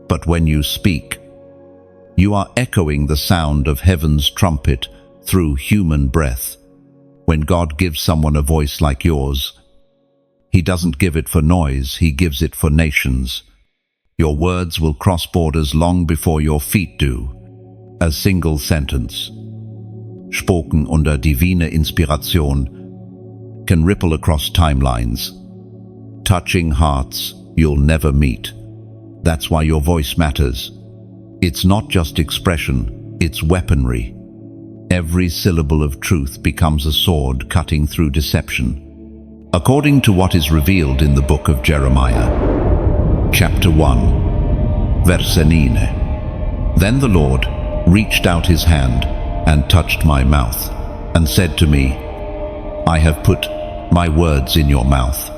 but when you speak, you are echoing the sound of heaven's trumpet through human breath. When God gives someone a voice like yours, He doesn't give it for noise, He gives it for nations. Your words will cross borders long before your feet do. A single sentence, spoken unter divine Inspiration, can ripple across timelines, touching hearts you'll never meet. That's why your voice matters. It's not just expression, it's weaponry. Every syllable of truth becomes a sword cutting through deception. According to what is revealed in the book of Jeremiah, chapter 1, verse 9, then the Lord reached out His hand and touched my mouth and said to me, I have put my words in your mouth.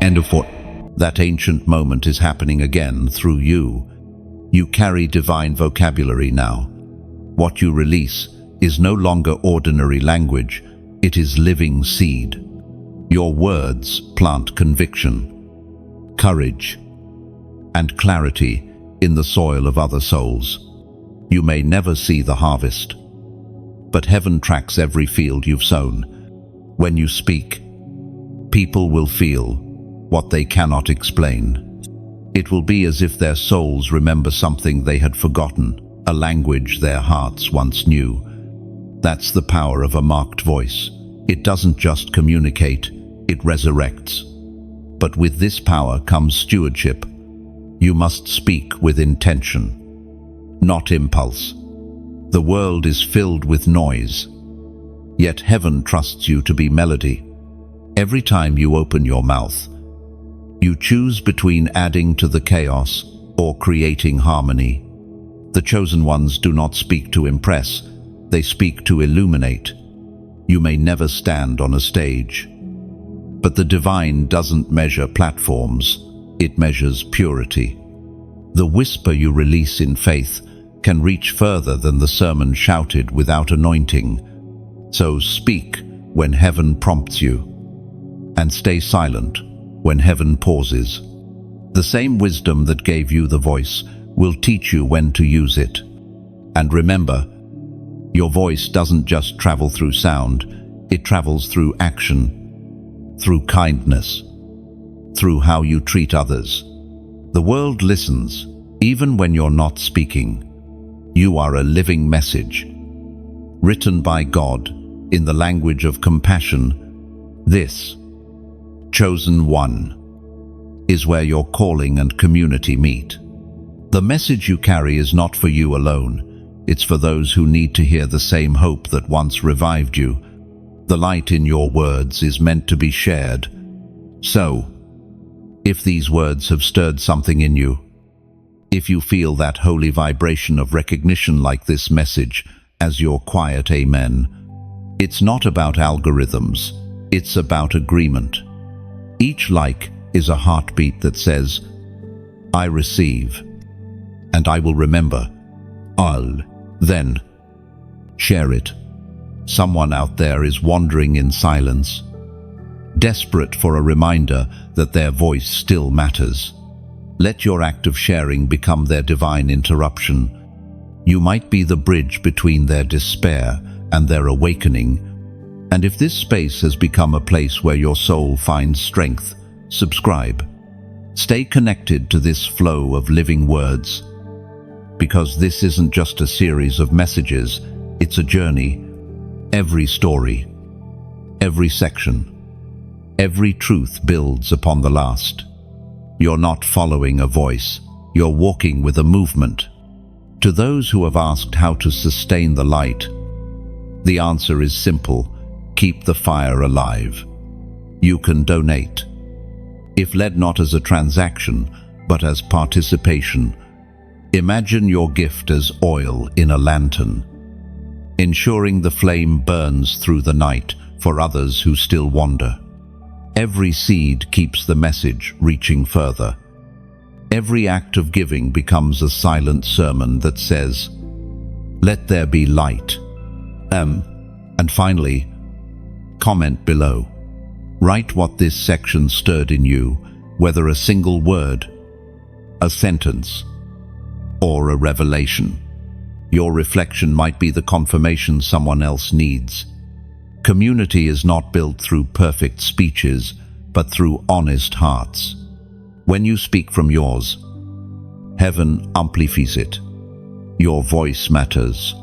End of what? That ancient moment is happening again through you. You carry divine vocabulary now. What you release is no longer ordinary language, it is living seed. Your words plant conviction, courage, and clarity in the soil of other souls. You may never see the harvest, but heaven tracks every field you've sown. When you speak, people will feel what they cannot explain. It will be as if their souls remember something they had forgotten, a language their hearts once knew. That's the power of a marked voice. It doesn't just communicate, it resurrects. But with this power comes stewardship. You must speak with intention, not impulse. The world is filled with noise, yet heaven trusts you to be melody. Every time you open your mouth, you choose between adding to the chaos or creating harmony. The chosen ones do not speak to impress, they speak to illuminate. You may never stand on a stage, but the divine doesn't measure platforms, it measures purity. The whisper you release in faith can reach further than the sermon shouted without anointing. So speak when heaven prompts you, and stay silent when heaven pauses. The same wisdom that gave you the voice will teach you when to use it. And remember, your voice doesn't just travel through sound, it travels through action, through kindness, through how you treat others. The world listens, even when you're not speaking. You are a living message, written by God in the language of compassion. This, chosen one, is where your calling and community meet. The message you carry is not for you alone. It's for those who need to hear the same hope that once revived you. The light in your words is meant to be shared. So, if these words have stirred something in you, if you feel that holy vibration of recognition like this message as your quiet amen, it's not about algorithms, it's about agreement. Each like is a heartbeat that says, I receive, and I will remember. Then share it. Someone out there is wandering in silence, desperate for a reminder that their voice still matters. Let your act of sharing become their divine interruption. You might be the bridge between their despair and their awakening. And if this space has become a place where your soul finds strength, subscribe. Stay connected to this flow of living words, because this isn't just a series of messages, it's a journey. Every story, every section, every truth builds upon the last. You're not following a voice, you're walking with a movement. To those who have asked how to sustain the light, the answer is simple: keep the fire alive. You can donate, if led not as a transaction, but as participation. Imagine your gift as oil in a lantern, ensuring the flame burns through the night for others who still wander. Every seed keeps the message reaching further. Every act of giving becomes a silent sermon that says, "Let there be light." And finally, comment below. Write what this section stirred in you, whether a single word, a sentence, or a revelation. Your reflection might be the confirmation someone else needs. Community is not built through perfect speeches, but through honest hearts. When you speak from yours, heaven amplifies it. Your voice matters.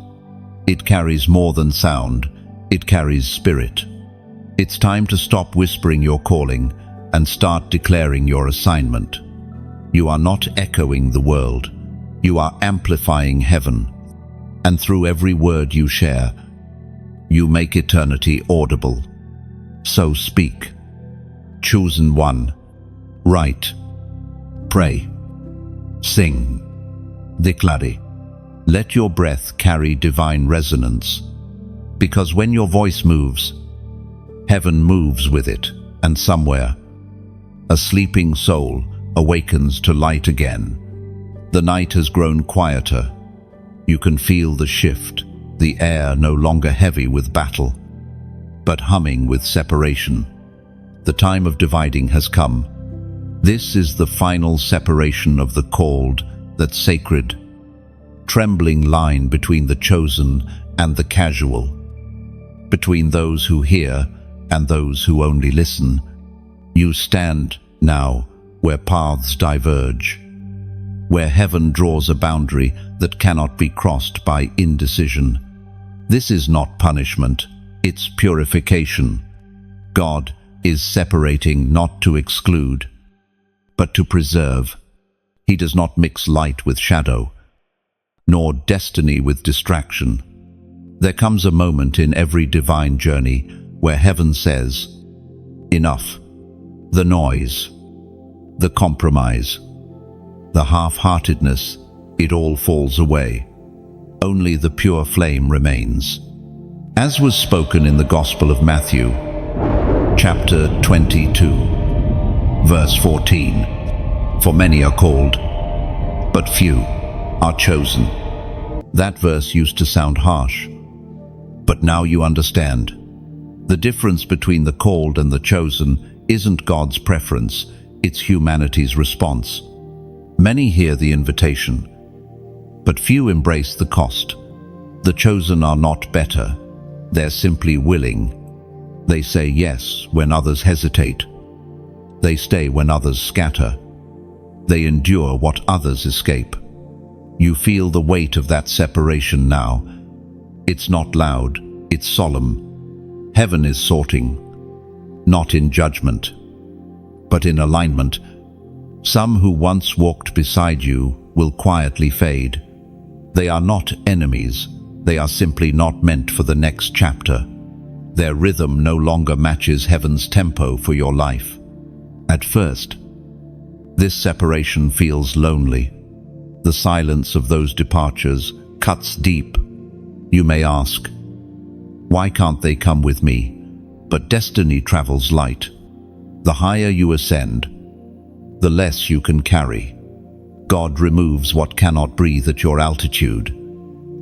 It carries more than sound, it carries spirit. It's time to stop whispering your calling and start declaring your assignment. You are not echoing the world, you are amplifying heaven. And through every word you share, you make eternity audible. So speak. Chosen one. Write. Pray. Sing. Declare. Let your breath carry divine resonance. Because when your voice moves, heaven moves with it, and somewhere, a sleeping soul awakens to light again. The night has grown quieter. You can feel the shift, the air no longer heavy with battle, but humming with separation. The time of dividing has come. This is the final separation of the called, that sacred, trembling line between the chosen and the casual, between those who hear and those who only listen. You stand now where paths diverge, where heaven draws a boundary that cannot be crossed by indecision. This is not punishment, it's purification. God is separating not to exclude, but to preserve. He does not mix light with shadow, nor destiny with distraction. There comes a moment in every divine journey where heaven says, "Enough." The noise, the compromise, the half-heartedness, it all falls away. Only the pure flame remains. As was spoken in the Gospel of Matthew, chapter 22, verse 14, "For many are called, but few are chosen." That verse used to sound harsh, but now you understand. The difference between the called and the chosen isn't God's preference, it's humanity's response. Many hear the invitation, but few embrace the cost. The chosen are not better, they're simply willing. They say yes when others hesitate. They stay when others scatter. They endure what others escape. You feel the weight of that separation now. It's not loud, it's solemn. Heaven is sorting, not in judgment, but in alignment. Some who once walked beside you will quietly fade. They are not enemies, they are simply not meant for the next chapter. Their rhythm no longer matches heaven's tempo for your life. At first, this separation feels lonely. The silence of those departures cuts deep. You may ask, why can't they come with me? But destiny travels light. The higher you ascend, the less you can carry. God removes what cannot breathe at your altitude.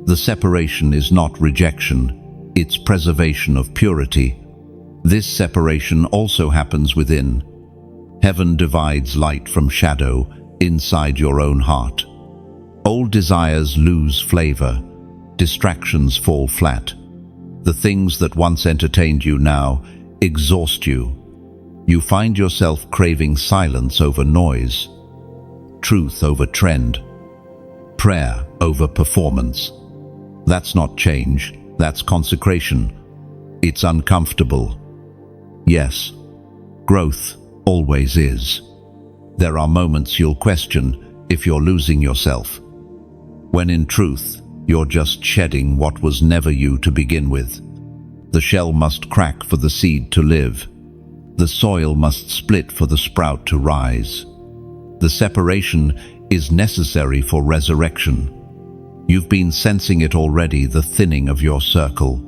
The separation is not rejection, it's preservation of purity. This separation also happens within. Heaven divides light from shadow inside your own heart. Old desires lose flavor, distractions fall flat. The things that once entertained you now exhaust you. You find yourself craving silence over noise, truth over trend, prayer over performance. That's not change, that's consecration. It's uncomfortable. Yes, growth always is. There are moments you'll question if you're losing yourself, when in truth, you're just shedding what was never you to begin with. The shell must crack for the seed to live. The soil must split for the sprout to rise. The separation is necessary for resurrection. You've been sensing it already, the thinning of your circle,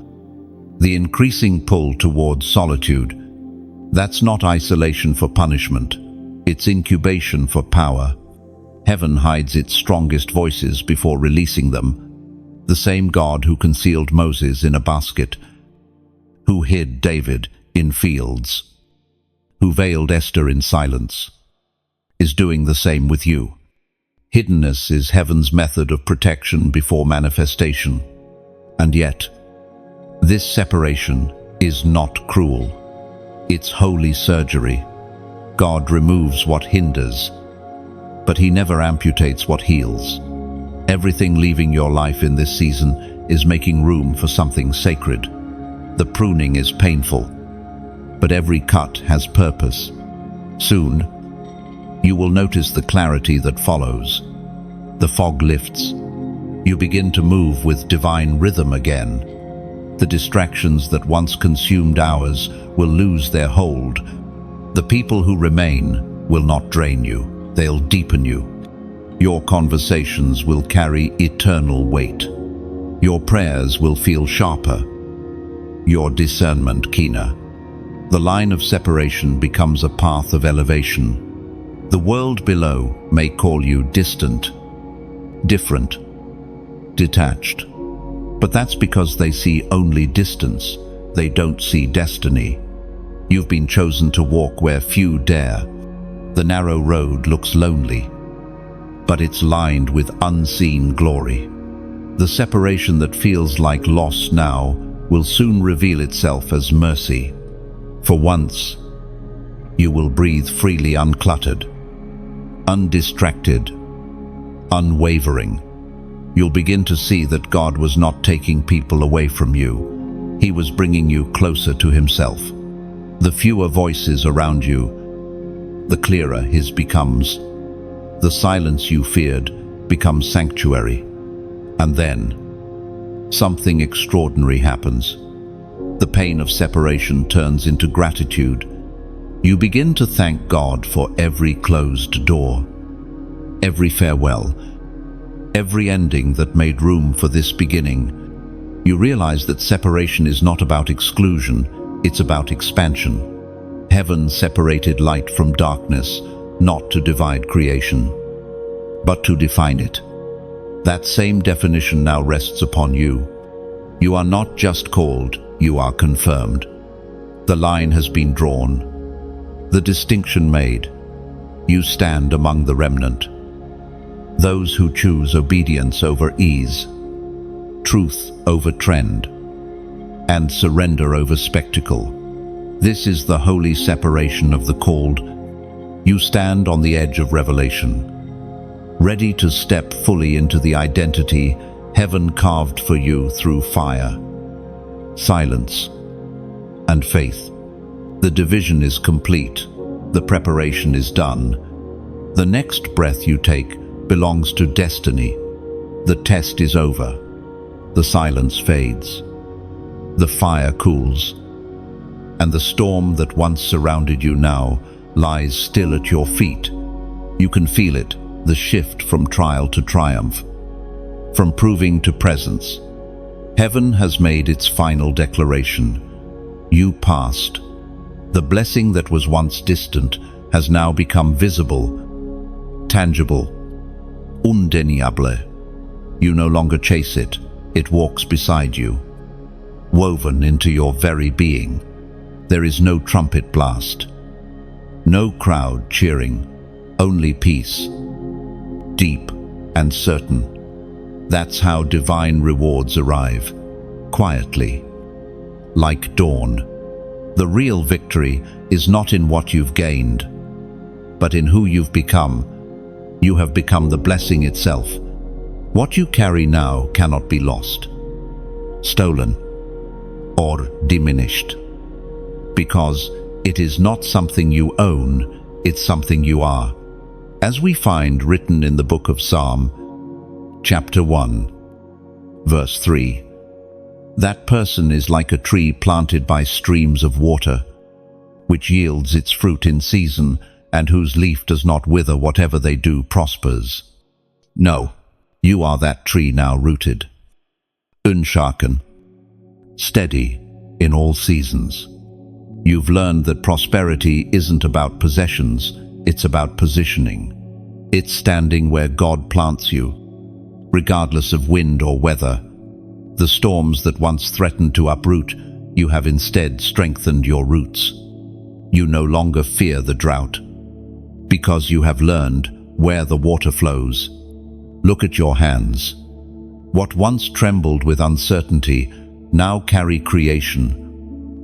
the increasing pull towards solitude. That's not isolation for punishment. It's incubation for power. Heaven hides its strongest voices before releasing them. The same God who concealed Moses in a basket, who hid David in fields, who veiled Esther in silence, is doing the same with you. Hiddenness is heaven's method of protection before manifestation. And yet, this separation is not cruel. It's holy surgery. God removes what hinders, but He never amputates what heals. Everything leaving your life in this season is making room for something sacred. The pruning is painful, but every cut has purpose. Soon, you will notice the clarity that follows. The fog lifts. You begin to move with divine rhythm again. The distractions that once consumed hours will lose their hold. The people who remain will not drain you, they'll deepen you. Your conversations will carry eternal weight. Your prayers will feel sharper, your discernment keener. The line of separation becomes a path of elevation. The world below may call you distant, different, detached. But that's because they see only distance. They don't see destiny. You've been chosen to walk where few dare. The narrow road looks lonely, but it's lined with unseen glory. The separation that feels like loss now will soon reveal itself as mercy. For once, you will breathe freely, uncluttered, undistracted, unwavering. You'll begin to see that God was not taking people away from you. He was bringing you closer to Himself. The fewer voices around you, the clearer His becomes. The silence you feared becomes sanctuary. And then, something extraordinary happens. The pain of separation turns into gratitude. You begin to thank God for every closed door, every farewell, every ending that made room for this beginning. You realize that separation is not about exclusion, it's about expansion. Heaven separated light from darkness, not to divide creation, but to define it. That same definition now rests upon you. You are not just called, you are confirmed. The line has been drawn, the distinction made. You stand among the remnant, those who choose obedience over ease, truth over trend, and surrender over spectacle. This is the holy separation of the called. You stand on the edge of revelation, ready to step fully into the identity Heaven carved for you through fire, silence, and faith. The division is complete. The preparation is done. The next breath you take belongs to destiny. The test is over. The silence fades. The fire cools. And the storm that once surrounded you now lies still at your feet. You can feel it, the shift from trial to triumph, from proving to presence. Heaven has made its final declaration. You passed. The blessing that was once distant has now become visible, tangible, undeniable. You no longer chase it. It walks beside you, woven into your very being. There is no trumpet blast, no crowd cheering, only peace, deep and certain. That's how divine rewards arrive, quietly, like dawn. The real victory is not in what you've gained, but in who you've become. You have become the blessing itself. What you carry now cannot be lost, stolen, or diminished, because it is not something you own, it's something you are. As we find written in the book of Psalm, chapter 1, verse 3, that person is like a tree planted by streams of water, which yields its fruit in season, and whose leaf does not wither. Whatever they do prospers. No, you are that tree now rooted, unshaken, steady in all seasons. You've learned that prosperity isn't about possessions, it's about positioning. It's standing where God plants you, regardless of wind or weather. The storms that once threatened to uproot, you have instead strengthened your roots. You no longer fear the drought, because you have learned where the water flows. Look at your hands. What once trembled with uncertainty now carry creation.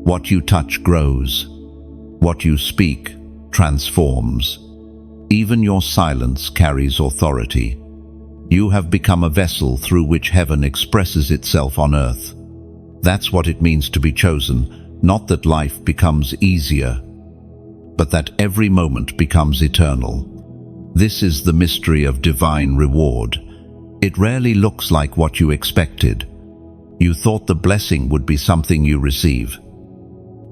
What you touch grows. What you speak transforms. Even your silence carries authority. You have become a vessel through which heaven expresses itself on earth. That's what it means to be chosen, not that life becomes easier, but that every moment becomes eternal. This is the mystery of divine reward. It rarely looks like what you expected. You thought the blessing would be something you receive,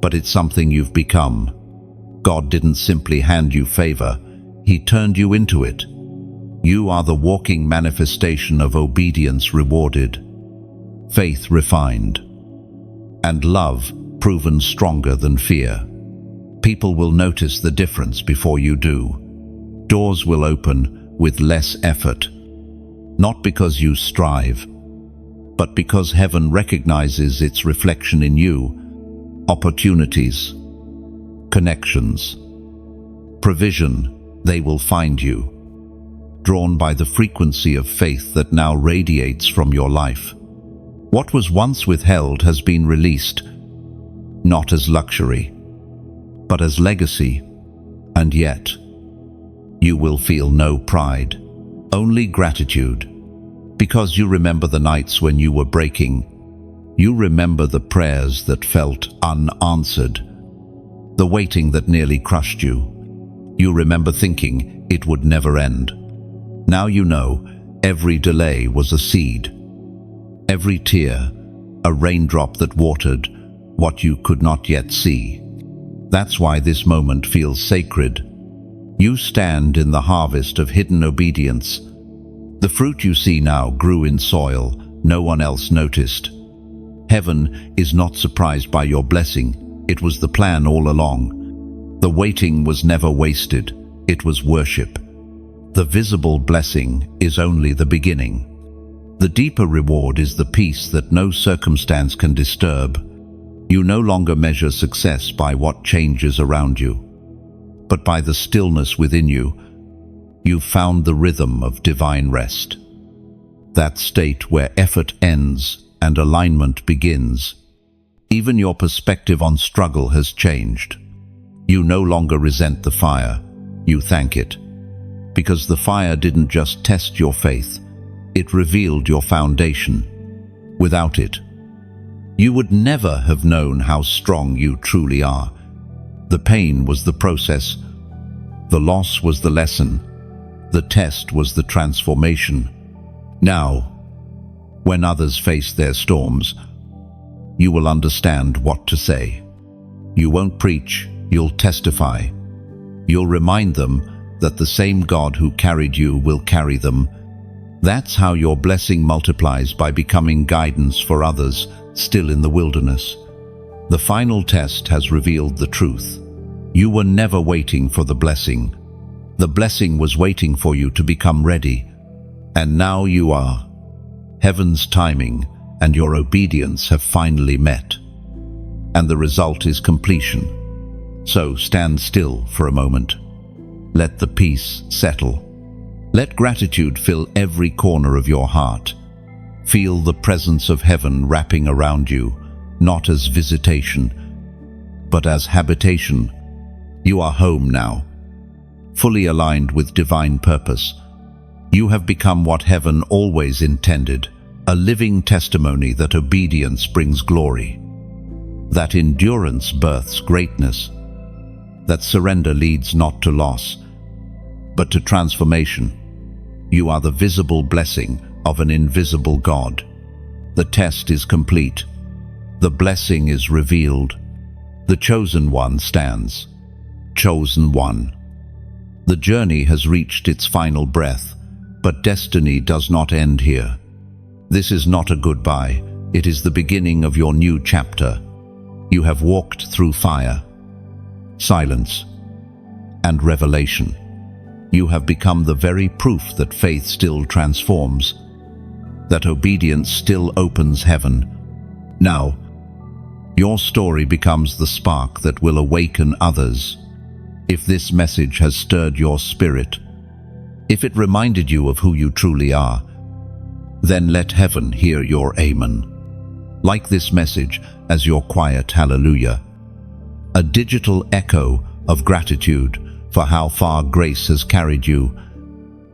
but it's something you've become. God didn't simply hand you favor, He turned you into it. You are the walking manifestation of obedience rewarded, faith refined, and love proven stronger than fear. People will notice the difference before you do. Doors will open with less effort, not because you strive, but because heaven recognizes its reflection in you. Opportunities, connections, provision, they will find you, drawn by the frequency of faith that now radiates from your life. What was once withheld has been released, not as luxury, but as legacy. And yet, you will feel no pride, only gratitude, because you remember the nights when you were breaking. You remember the prayers that felt unanswered, the waiting that nearly crushed you. You remember thinking it would never end. Now you know every delay was a seed, every tear a raindrop that watered what you could not yet see. That's why this moment feels sacred. You stand in the harvest of hidden obedience. The fruit you see now grew in soil no one else noticed. Heaven is not surprised by your blessing. It was the plan all along. The waiting was never wasted. It was worship. The visible blessing is only the beginning. The deeper reward is the peace that no circumstance can disturb. You no longer measure success by what changes around you, but by the stillness within you. You've found the rhythm of divine rest. That state where effort ends and alignment begins. Even your perspective on struggle has changed. You no longer resent the fire, you thank it. Because the fire didn't just test your faith, it revealed your foundation. Without it, you would never have known how strong you truly are. The pain was the process, the loss was the lesson, the test was the transformation. Now, when others face their storms, you will understand what to say. You won't preach, you'll testify. You'll remind them that the same God who carried you will carry them. That's how your blessing multiplies, by becoming guidance for others still in the wilderness. The final test has revealed the truth. You were never waiting for the blessing. The blessing was waiting for you to become ready. And now you are. Heaven's timing and your obedience have finally met. And the result is completion. So stand still for a moment. Let the peace settle. Let gratitude fill every corner of your heart. Feel the presence of heaven wrapping around you, not as visitation, but as habitation. You are home now, fully aligned with divine purpose. You have become what heaven always intended, a living testimony that obedience brings glory, that endurance births greatness, that surrender leads not to loss, but to transformation. You are the visible blessing of an invisible God. The test is complete. The blessing is revealed. The chosen one stands. Chosen one. The journey has reached its final breath, but destiny does not end here. This is not a goodbye. It is the beginning of your new chapter. You have walked through fire, silence, and revelation. You have become the very proof that faith still transforms, that obedience still opens heaven. Now, your story becomes the spark that will awaken others. If this message has stirred your spirit, if it reminded you of who you truly are, then let heaven hear your amen. Like this message as your quiet hallelujah, a digital echo of gratitude for how far grace has carried you.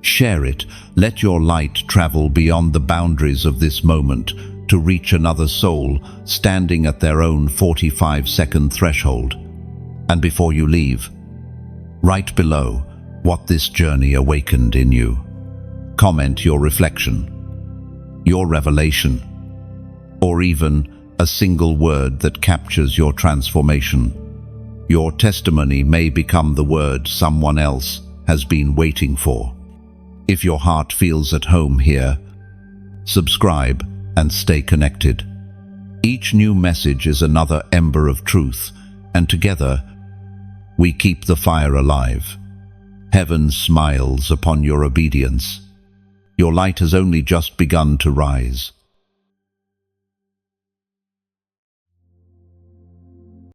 Share it. Let your light travel beyond the boundaries of this moment to reach another soul standing at their own 45-second threshold. And before you leave, write below what this journey awakened in you. Comment your reflection, your revelation, or even a single word that captures your transformation. Your testimony may become the word someone else has been waiting for. If your heart feels at home here, subscribe and stay connected. Each new message is another ember of truth, and together we keep the fire alive. Heaven smiles upon your obedience. Your light has only just begun to rise.